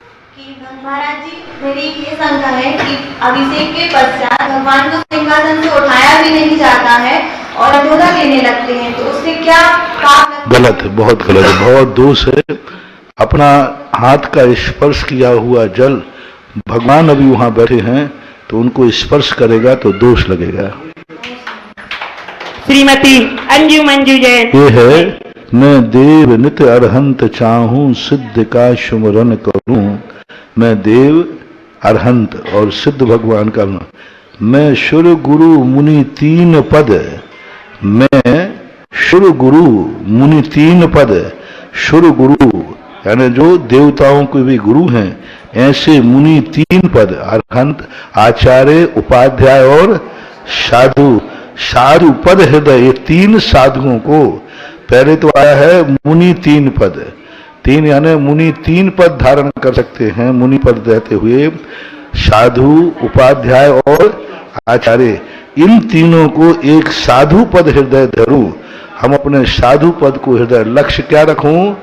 महाराज जी, मेरी ये शंका है कि अभिषेक के पश्चात भगवान को सिंहासन से उठाया भी नहीं जाता है और अधूरा लेने लगते हैं, तो उससे क्या पाप? गलत है, बहुत गलत है, बहुत दोष है। अपना हाथ का स्पर्श किया हुआ जल भगवान अभी वहां बैठे हैं तो उनको स्पर्श करेगा तो दोष लगेगा। श्रीमती अंजू मंजू जैन। ये है, मैं देव नित अरहंत चाहूं, सिद्ध का सुमरन करूं। मैं देव, अरहंत और सिद्ध भगवान का। मैं शुर गुरु मुनि तीन पद, मैं शुर गुरु मुनि तीन पद। शुर गुरु यानी जो देवताओं के भी गुरु हैं, ऐसे मुनि तीन पद, अरहंत, आचार्य, उपाध्याय और साधु। साधु पद हृदय, ये तीन साधुओं को, पहले तो आया है मुनि तीन पद, तीन यानी मुनि तीन पद धारण कर सकते हैं, मुनि पद रहते हुए साधु, उपाध्याय और आचार्य, इन तीनों को एक साधु पद हृदय धरूं। हम अपने साधु पद को हृदय, लक्ष्य क्या रखूं?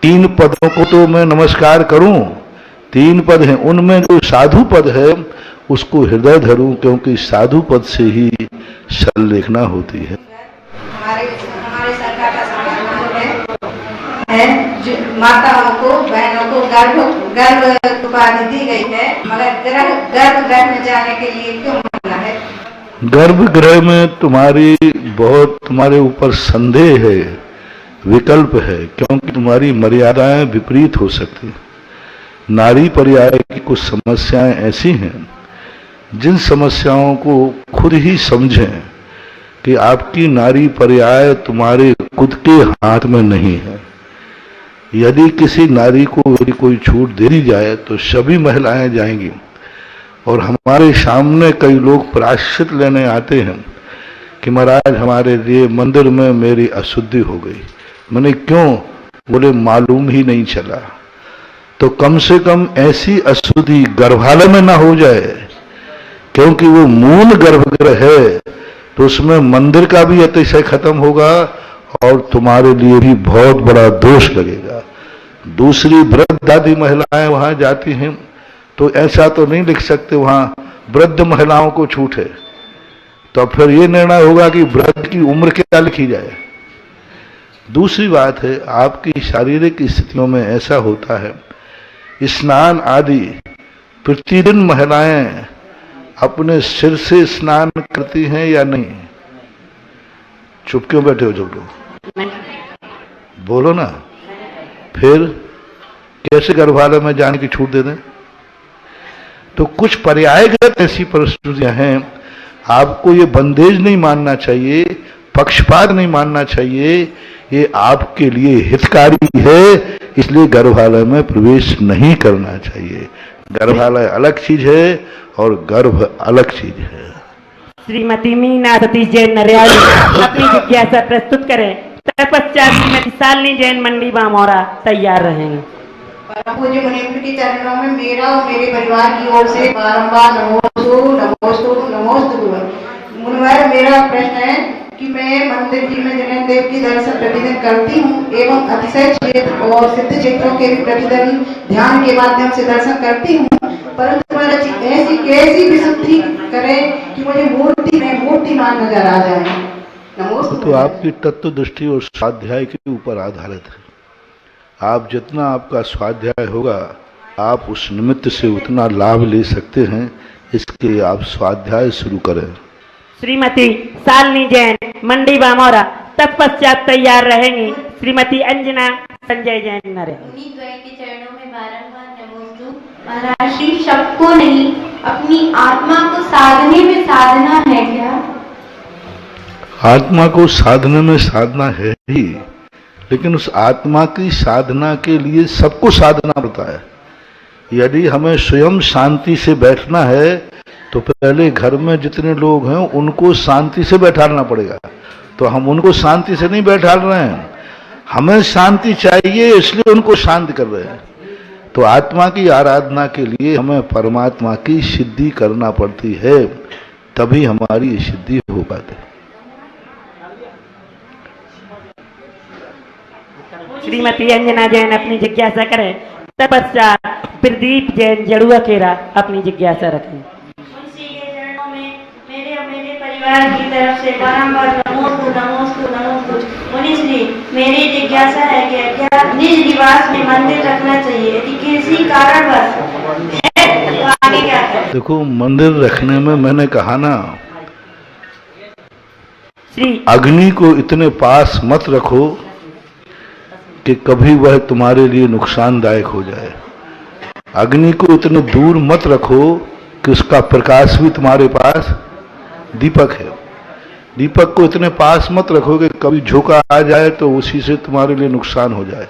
तीन पदों को तो मैं नमस्कार करूं, तीन पद हैं, उनमें जो साधु पद है उसको हृदय धरूं, क्योंकि साधु पद से ही सल्लेखना होती है। हमारे सरकार का समाधान है जो माताओं को, बहनों को गर्भ उपाधि दी गई है, मगर गर्भगृह में जाने के लिए क्यों मना है? गर्भगृह में तुम्हारे ऊपर संदेह है, विकल्प है, क्योंकि तुम्हारी मर्यादाएं विपरीत हो सकती हैं। नारी पर्याय की कुछ समस्याएं ऐसी हैं जिन समस्याओं को खुद ही समझें कि आपकी नारी पर्याय तुम्हारे खुद के हाथ में नहीं है। यदि किसी नारी को यदि कोई छूट दे दी जाए तो सभी महिलाएं जाएंगी, और हमारे सामने कई लोग प्रायश्चित लेने आते हैं कि महाराज हमारे लिए मंदिर में मेरी अशुद्धि हो गई। मैंने क्यों? बोले मालूम ही नहीं चला। तो कम से कम ऐसी अशुद्धि गर्भालय में ना हो जाए, क्योंकि वो मूल गर्भगृह है, तो उसमें मंदिर का भी अतिशय खत्म होगा और तुम्हारे लिए भी बहुत बड़ा दोष लगेगा। दूसरी वृद्ध आदि महिलाएं वहां जाती हैं, तो ऐसा तो नहीं लिख सकते वहां वृद्ध महिलाओं को छूट है, तो फिर ये निर्णय होगा कि वृद्ध की उम्र क्या लिखी जाए। दूसरी बात है, आपकी शारीरिक स्थितियों में ऐसा होता है, स्नान आदि प्रतिदिन महिलाएं अपने सिर से स्नान करती हैं या नहीं? चुप क्यों बैठे हो? चुप लो, बोलो ना। फिर कैसे गर्भालय में जाने की छूट दे दें? तो कुछ पर्यायगत ऐसी परिस्थितियां हैं, आपको ये बंदेज नहीं मानना चाहिए, पक्षपात नहीं मानना चाहिए, ये आपके लिए हितकारी है, इसलिए गर्भालय में प्रवेश नहीं करना चाहिए। गर्भालय अलग चीज है और गर्भ अलग चीज है। श्रीमती मीना सतीश जैन नरियाली अपनी जिज्ञासा प्रस्तुत करें। तत्पश्चात श्रीमती शालिनी जैन मंडी बामौरा तैयार रहेंगे। परम पूज्य मुनिन्द्र के चरणों में मेरा और मेरे परिवार की ओर से बारंबार नमोस्तु नमोस्तु नमोस्तु। मुनिवर, मेरा प्रश्न है कि मैं मंदिर जी में जैन देव की दर्शन प्रतिदिन करती हूँ एवं अतिशय क्षेत्र और सिद्ध क्षेत्रों के भी प्रतिदिन ध्यान के माध्यम से दर्शन करती हूँ, परंतु ऐसी कैसी विशुद्धि करें कि मुझे मूर्ति में मूर्तिमान नजर आ जाए। तो आपकी तत्व दृष्टि और स्वाध्याय के ऊपर आधारित है। आप जितना आपका स्वाध्याय होगा, आप उस निमित्त से उतना लाभ ले सकते हैं, इसके आप स्वाध्याय शुरू करें। श्रीमती शालिनी जैन मंडी बामौरा तत्पश्चात तैयार रहेंगी श्रीमती अंजना संजय जैन नरे। के चरणों में बारंबार नमोस्तु। महाराज श्री सबको नहीं, अपनी आत्मा को साधने में साधना है क्या? आत्मा को साधने में साधना है ही, लेकिन उस आत्मा की साधना के लिए सबको साधना पड़ता है। यदि हमें स्वयं शांति से बैठना है तो पहले घर में जितने लोग हैं उनको शांति से बैठाना पड़ेगा, तो हम उनको शांति से नहीं बैठा रहे हैं, हमें शांति चाहिए इसलिए उनको शांत कर रहे हैं। तो आत्मा की आराधना के लिए हमें परमात्मा की सिद्धि करना पड़ती है, तभी हमारी सिद्धि हो पाती है। श्रीमती अंजना जैन अपनी जिज्ञासा करें। तपस्या प्रदीप जैन जड़ुआ केरा अपनी जिज्ञासा रखें। मुंशी के चरणों में मेरे और मेरे परिवार की तरफ से बारंबार नमोस्तु नमोस्तु नमोस्तु। मुनि श्री, मेरी जिज्ञासा है कि क्या निज निवास में मंदिर रखना चाहिए? यदि किसी कारणवश है तो आगे क्या करें? देखो, मंदिर रखने में मैंने कहा ना, अग्नि को इतने पास मत रखो कि कभी वह तुम्हारे लिए नुकसानदायक हो जाए। अग्नि को इतने दूर मत रखो कि उसका प्रकाश भी तुम्हारे पास दीपक है। दीपक को इतने पास मत रखो कि कभी झोंका आ जाए तो उसी से तुम्हारे लिए नुकसान हो जाए।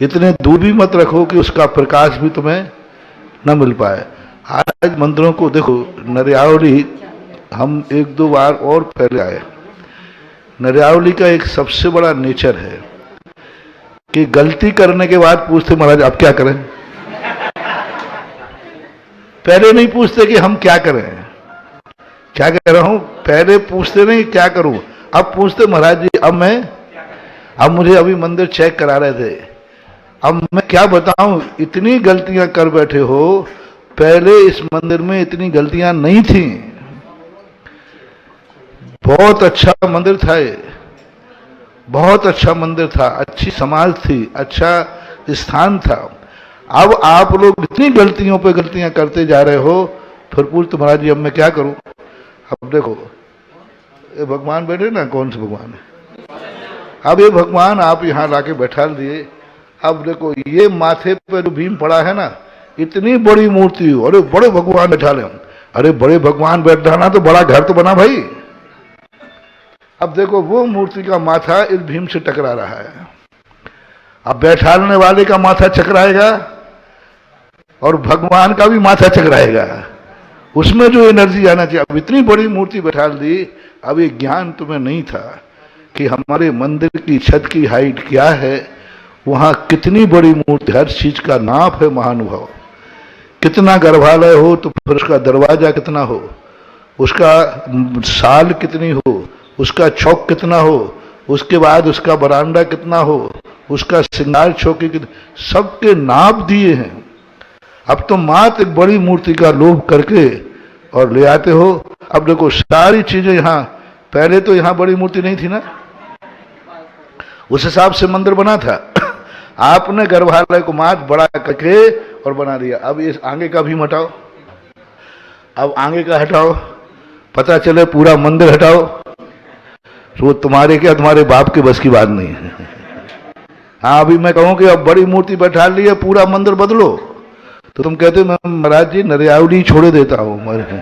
इतने दूर भी मत रखो कि उसका प्रकाश भी तुम्हें न मिल पाए। आज मंदिरों को देखो, नरियावली हम एक दो बार और पहले आए। नरियावली का एक सबसे बड़ा नेचर है कि गलती करने के बाद पूछते महाराज अब क्या करें। पहले नहीं पूछते कि हम क्या करें, क्या कह रहा हूं, पहले पूछते नहीं क्या करूं, अब पूछते महाराज जी अब मुझे अभी मंदिर चेक करा रहे थे, अब मैं क्या बताऊं, इतनी गलतियां कर बैठे हो, पहले इस मंदिर में इतनी गलतियां नहीं थी। बहुत अच्छा मंदिर था ये, बहुत अच्छा मंदिर था, अच्छी समाज थी, अच्छा स्थान था। अब आप लोग इतनी गलतियों पे गलतियां करते जा रहे हो, फिर पूछते महाराज जी अब मैं क्या करूं। अब देखो, ये भगवान बैठे ना, कौन से भगवान है, अब ये भगवान आप यहाँ लाके बैठा दिए। अब देखो, ये माथे पे जो भीम पड़ा है ना, इतनी बड़ी मूर्ति, अरे बड़े भगवान बैठा ले, अरे बड़े भगवान बैठाना तो बड़ा घर तो बना भाई। अब देखो, वो मूर्ति का माथा इस भीम से टकरा रहा है, अब बैठाने वाले का माथा चकराएगा और भगवान का भी माथा चकराएगा, उसमें जो एनर्जी आना चाहिए। अब इतनी बड़ी मूर्ति बैठा दी, अब ये ज्ञान तुम्हें नहीं था कि हमारे मंदिर की छत की हाइट क्या है वहां कितनी बड़ी मूर्ति, हर चीज का नाप है महानुभाव। कितना गर्भालय हो तो फिर उसका दरवाजा कितना हो, उसका साल कितनी हो, उसका चौक कितना हो, उसके बाद उसका बरामदा कितना हो, उसका श्रृंगार चौकी कितनी, सबके नाप दिए हैं। अब तो मात्र एक बड़ी मूर्ति का लोभ करके और ले आते हो। अब देखो सारी चीजें यहाँ, पहले तो यहाँ बड़ी मूर्ति नहीं थी ना, उस हिसाब से मंदिर बना था। आपने गर्भालय को मात्र बड़ा करके और बना दिया। अब इस आगे का भी हटाओ, अब आगे का हटाओ, पता चले पूरा मंदिर हटाओ, तो तुम्हारे क्या, तुम्हारे बाप के बस की बात नहीं है। हाँ, अभी मैं कहूं कि अब बड़ी मूर्ति बैठा ली है, पूरा मंदिर बदलो, तो तुम कहते मैं महाराज जी नरियावली छोड़ देता हूं।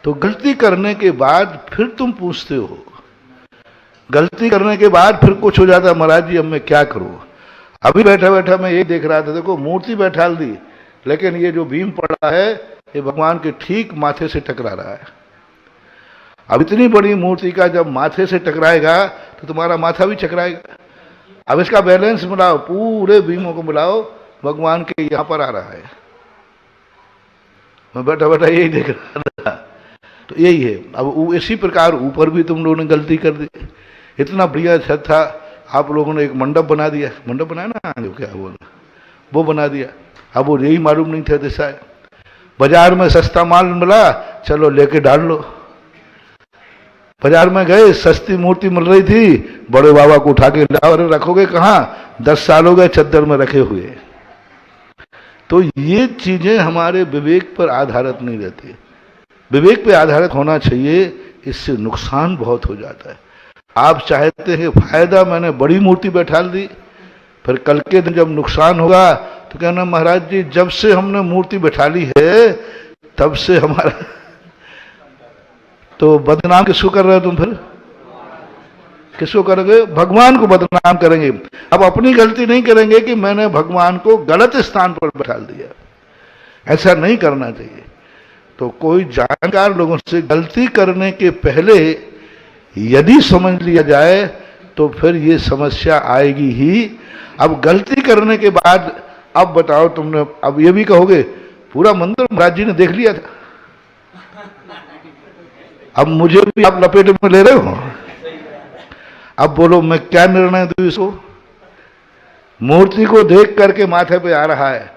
तो गलती करने के बाद फिर तुम पूछते हो, गलती करने के बाद फिर कुछ हो जाता है, महाराज जी अब मैं क्या करूं। अभी बैठा बैठा मैं ये देख रहा था, देखो मूर्ति बैठा दी, लेकिन ये जो बीम पड़ा है ये भगवान के ठीक माथे से टकरा रहा है। अब इतनी बड़ी मूर्ति का जब माथे से टकराएगा तो तुम्हारा माथा भी चकराएगा। अब इसका बैलेंस मिलाओ, पूरे बीमों को मिलाओ, भगवान के यहां पर आ रहा है। मैं बैठा बैठा यही देख रहा था, तो यही है। अब इसी प्रकार ऊपर भी तुम लोगों ने गलती कर दी। इतना बढ़िया छत था, आप लोगों ने एक मंडप बना दिया, मंडप बनाया ना, क्या बोला, वो बना दिया। अब वो यही मालूम नहीं था दिशा है। बाजार में सस्ता माल मिला, चलो लेके डाल लो। बाजार में गए, सस्ती मूर्ति मिल रही थी, बड़े बाबा को उठा के लाओ, अरे रखोगे कहाँ, 10 साल हो गए चद्दर में रखे हुए। तो ये चीजें हमारे विवेक पर आधारित नहीं रहती। विवेक पे आधारित होना चाहिए, इससे नुकसान बहुत हो जाता है। आप चाहते हैं फायदा, मैंने बड़ी मूर्ति बैठा दी, फिर कल के दिन जब नुकसान होगा तो कहना महाराज जी जब से हमने मूर्ति बैठा ली है तब से हमारा तो बदनाम किसको कर रहे हो तुम, फिर किसको करोगे, भगवान को बदनाम करेंगे। अब अपनी गलती नहीं करेंगे कि मैंने भगवान को गलत स्थान पर बैठा दिया, ऐसा नहीं करना चाहिए। तो कोई जानकार लोगों से गलती करने के पहले यदि समझ लिया जाए तो फिर ये समस्या आएगी ही। अब गलती करने के बाद अब बताओ तुमने, अब ये भी कहोगे पूरा मंदिर महाराज जी ने देख लिया था, अब मुझे भी आप लपेट में ले रहे हो। अब बोलो मैं क्या निर्णय दूं इसको, मूर्ति को देख करके माथे पे आ रहा है,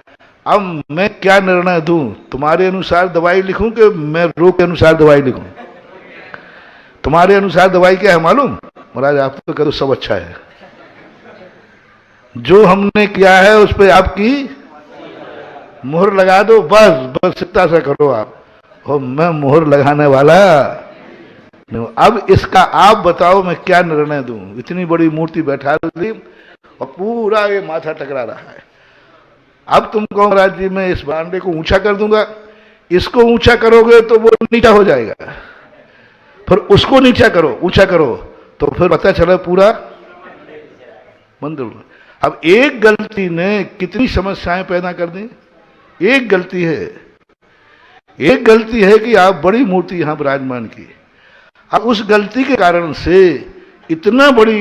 अब मैं क्या निर्णय दूं, तुम्हारे अनुसार दवाई लिखूं कि मैं रोग के अनुसार दवाई लिखूं। तुम्हारे अनुसार दवाई क्या है मालूम, महाराज आप तो करो सब अच्छा है, जो हमने किया है उस पर आपकी मोहर लगा दो, बस इतना सा करो आप। हो मैं मोहर लगाने वाला नहीं। अब इसका आप बताओ मैं क्या निर्णय दूं। इतनी बड़ी मूर्ति बैठा दी और पूरा ये माथा टकरा रहा है। अब तुम कहो महाराज जी मैं इस बांडे को ऊंचा कर दूंगा, इसको ऊंचा करोगे तो वो नीचा हो जाएगा, फिर उसको नीचा करो, ऊंचा करो, तो फिर पता चला पूरा मंदिर। अब एक गलती ने कितनी समस्याएं पैदा कर दी। एक गलती है, एक गलती है कि आप बड़ी मूर्ति यहां विराजमान की, अब उस गलती के कारण से इतना बड़ी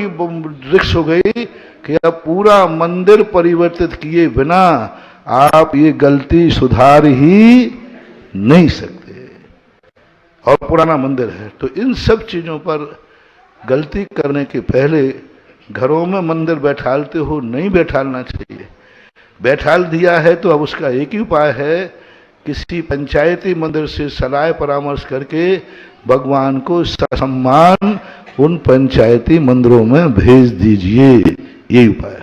रिक्स हो गई कि अब पूरा मंदिर परिवर्तित किए बिना आप ये गलती सुधार ही नहीं सकते, और पुराना मंदिर है। तो इन सब चीजों पर गलती करने के पहले घरों में मंदिर बैठालते हो नहीं बैठालना चाहिए। बैठाल दिया है तो अब उसका एक ही उपाय है, किसी पंचायती मंदिर से सलाह परामर्श करके भगवान को सम्मान उन पंचायती मंदिरों में भेज दीजिए, यही उपाय है।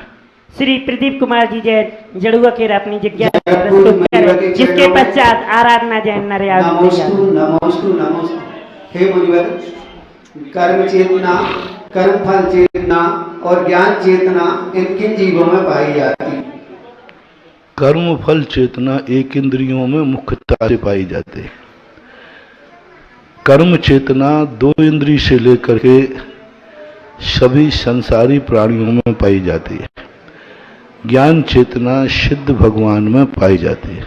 श्री प्रदीप कुमार जी जैन जड़ुआ के अपनी जिज्ञासा प्रस्तुत करें, जिसके पश्चात आराधना जैन नमोस्तु हे मुनिवर, कर्म चेतना, कर्म फल चेतना और ज्ञान चेतना इन किन जीवों में पाई जाती? कर्म फल चेतना एक इंद्रियों में मुख्यता से पाई जाती है। कर्म चेतना 2 इंद्रिय से लेकर के सभी संसारी प्राणियों में पाई जाती है। ज्ञान चेतना सिद्ध भगवान में पाई जाती है।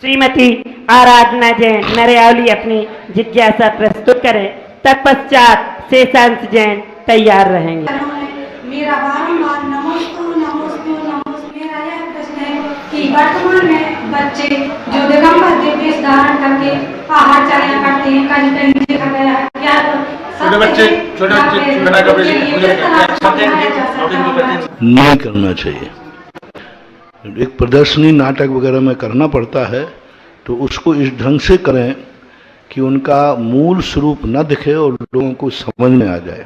श्रीमती आराधना जैन नरियावली अपनी जिज्ञासा प्रस्तुत करें, तत्पश्चात शेषांश जैन तैयार रहेंगे। मेरा बारंबार नमोस्तु नमोस्तु नमोस्तु। मेरा यह प्रश्न है कि वर्तमान में बच्चे जो दिगंबर वेश धारण करके आहार चर्या करते हैं, कहीं कहीं देखा गया है, क्या छोटे बच्चे नहीं करना चाहिए। एक प्रदर्शनी नाटक वगैरह में करना पड़ता है तो उसको इस ढंग से करें कि उनका मूल स्वरूप न दिखे और लोगों को समझ में आ जाए।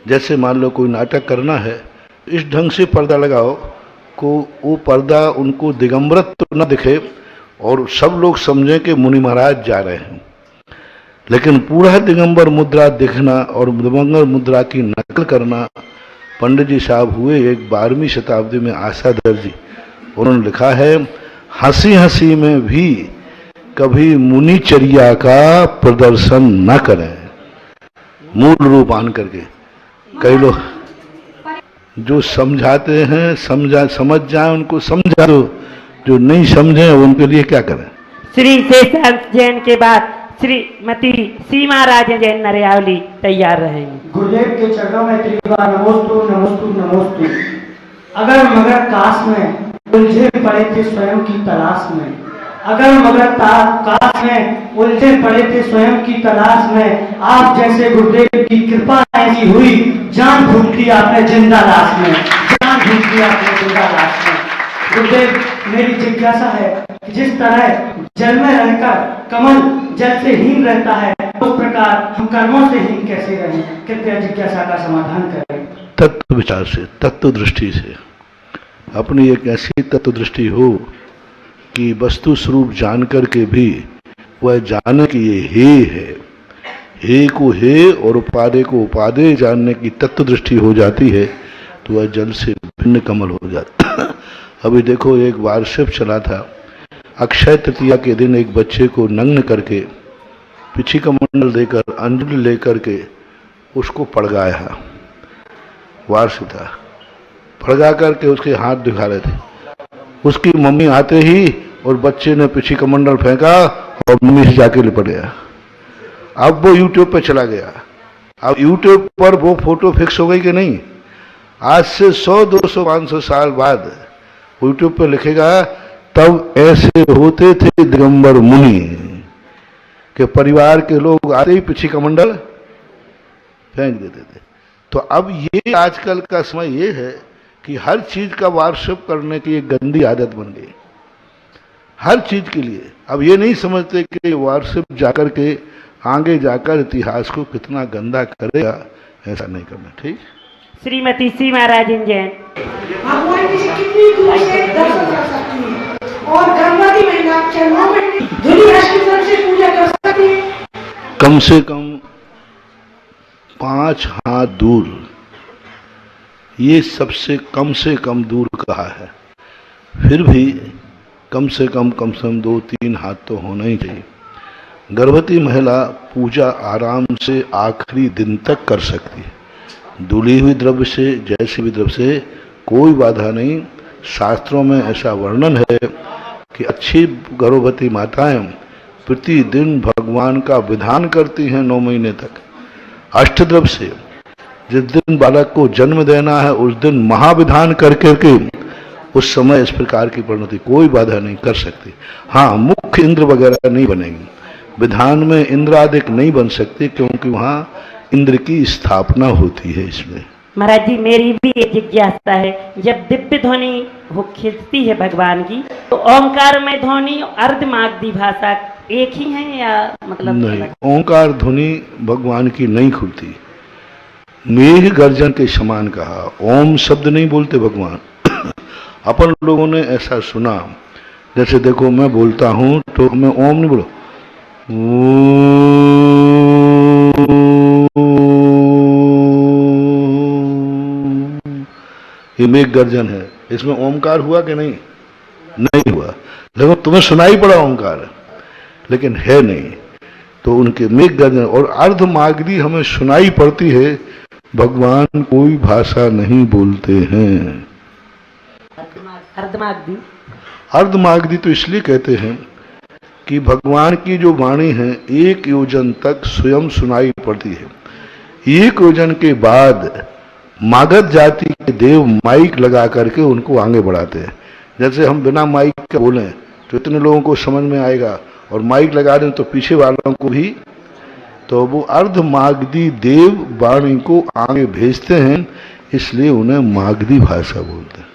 जैसे मान लो कोई नाटक करना है, इस ढंग से पर्दा लगाओ को वो पर्दा उनको दिगंबरत तो न दिखे और सब लोग समझें कि मुनि महाराज जा रहे हैं, लेकिन पूरा दिगंबर मुद्रा दिखना और दिगंबर मुद्रा की नकल करना। पंडित जी साहब हुए एक 12वीं शताब्दी में आशाधर जी, उन्होंने लिखा है, हंसी हंसी में भी कभी मुनिचर्या का प्रदर्शन न करें, मूल रूप आन करके। कई लोग जो समझाते हैं समझ जाए उनको समझा दो, जो नहीं समझे उनके लिए क्या करें। श्री शेषांश जैन के बाद श्रीमती सीमा राजन जैन नरियावली तैयार रहेंगी। गुरुदेव के चरणों में त्रिबार नमोस्तु नमोस्तु नमोस्तु। अगर मगर काश में उलझे पड़े थे स्वयं की तलाश में, अगर मगर काश में उलझे पड़े थे स्वयं की तलाश में, आप जैसे गुरुदेव की कृपा ऐसी हुई, जान फूक दी आपने जिंदा लाश में, जान फूक दी आपने जिंदा लाश में। गुरुदेव मेरी जिज्ञासा है कि जिस तरह जल में रहकर कमल जल से हीन रहता है, उस प्रकार हम कर्मों से हीन कैसे रहें? कृपया जिज्ञासा का समाधान करें। तत्व विचार से, तत्व दृष्टि से, अपनी एक ऐसी तत्व दृष्टि हो कि वस्तु स्वरूप जान करके भी वह जाने कि ये हे को हे और उपादेय को उपादेय जानने की तत्व दृष्टि हो जाती है तो वह जल से भिन्न कमल हो जाता। अभी देखो एक वार्षिप चला था, अक्षय तृतीया के दिन एक बच्चे को नग्न करके पिछी कमंडल देकर अंजलि लेकर के उसको पड़गाया, वार्षिक था, पड़गा करके उसके हाथ दिखा रहे थे। उसकी मम्मी आते ही और बच्चे ने पिछी कमंडल फेंका और मम्मी से जाके लिपट गया। अब वो यूट्यूब पे चला गया। अब यूट्यूब पर वो फोटो फिक्स हो गई कि नहीं? आज से 100, 200, 500 साल बाद यूट्यूब पे लिखेगा, तब ऐसे होते थे दिगंबर मुनि के परिवार के लोग आते ही पिछी कमंडल फेंक देते थे। तो अब ये आजकल का समय ये है कि हर चीज का वार्षिप करने की एक गंदी आदत बन गई, हर चीज के लिए। अब ये नहीं समझते कि वार्षिप जाकर के आगे जाकर इतिहास को कितना गंदा करेगा, ऐसा नहीं करना। ठीक। श्रीमती सीमा राजन जैन। भगवान की कितनी दूर से दर्शन कर सकती है और गर्भवती महिला 9 महीने दुनिया से पूजा कर सकती है। कम से कम 5 हाथ दूर, ये सबसे कम से कम दूर कहा है। फिर भी कम से कम 2-3 हाथ तो होना ही चाहिए। गर्भवती महिला पूजा आराम से आखिरी दिन तक कर सकती है, धुली हुई द्रव्य से, जैसे भी द्रव्य से, कोई बाधा नहीं। शास्त्रों में ऐसा वर्णन है कि अच्छी गर्भवती माताएं प्रतिदिन भगवान का विधान करती हैं 9 महीने तक अष्टद्रव्य से। जिस दिन बालक को जन्म देना है उस दिन महाविधान करके उस समय इस प्रकार की परिणति कोई बाधा नहीं कर सकती। हाँ, मुख्य इंद्र वगैरह नहीं बनेगी, विधान में इंद्रादिक नहीं बन सकती, क्योंकि वहाँ इंद्र की स्थापना होती है इसमें। महाराज जी, मेरी भी एक जिज्ञासा है, जब दिव्य ध्वनि खिंचती है भगवान की, तो ओंकार में ध्वनि अर्धमागधी भाषा एक ही है या मतलब? नहीं, ओंकार ध्वनि भगवान की नहीं खुलती, मेघ गर्जन के समान कहा। ओम शब्द नहीं बोलते भगवान। अपन लोगों ने ऐसा सुना, जैसे देखो मैं बोलता हूं तो मैं ओम नहीं बोलो, ये मेघ गर्जन है, इसमें ओमकार हुआ कि नहीं? नहीं हुआ। लेकिन तुम्हें सुनाई पड़ा ओमकार, लेकिन है नहीं। तो उनके मेघ गर्जन और अर्धमागधी हमें सुनाई पड़ती है। भगवान कोई भाषा नहीं बोलते हैं। अर्धमागधी, अर्धमागधी तो इसलिए कहते हैं कि भगवान की जो वाणी है 1 योजन तक स्वयं सुनाई पड़ती है। 1 योजन के बाद मागध जाति के देव माइक लगा करके उनको आगे बढ़ाते हैं। जैसे हम बिना माइक के बोलें तो इतने लोगों को समझ में आएगा, और माइक लगा दें तो पीछे वालों को भी, तो वो अर्ध मागधी देव वाणी को आगे भेजते हैं, इसलिए उन्हें मागधी भाषा बोलते हैं।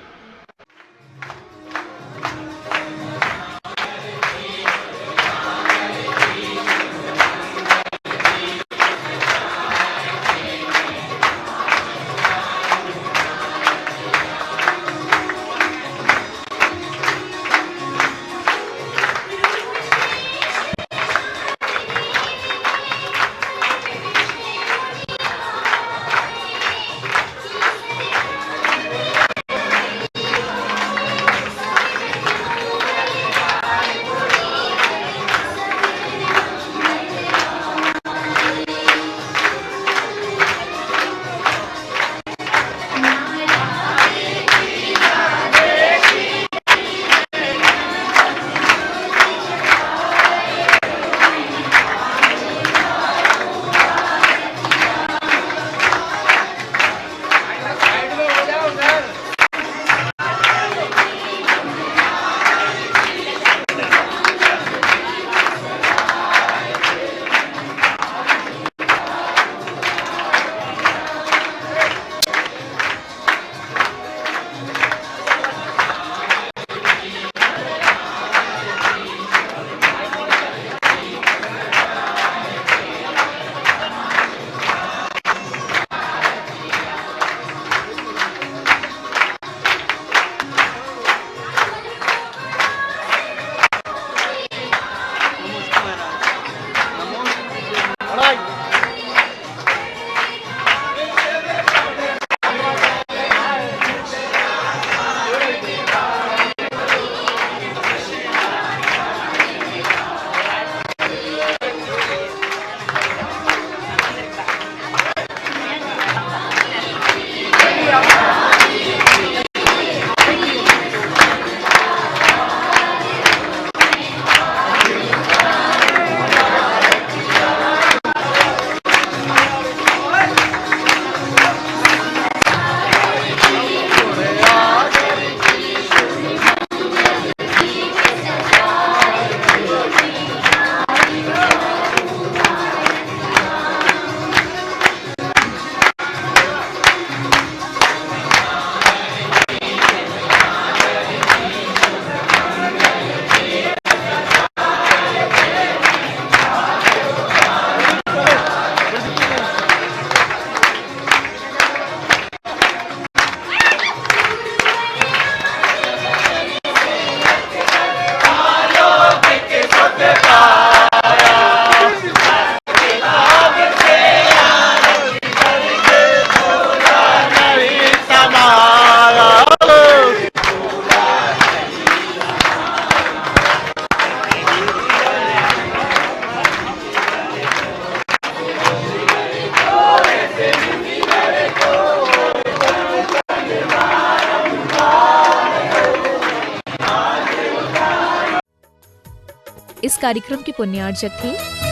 इस कार्यक्रम के पुण्यार्जक थे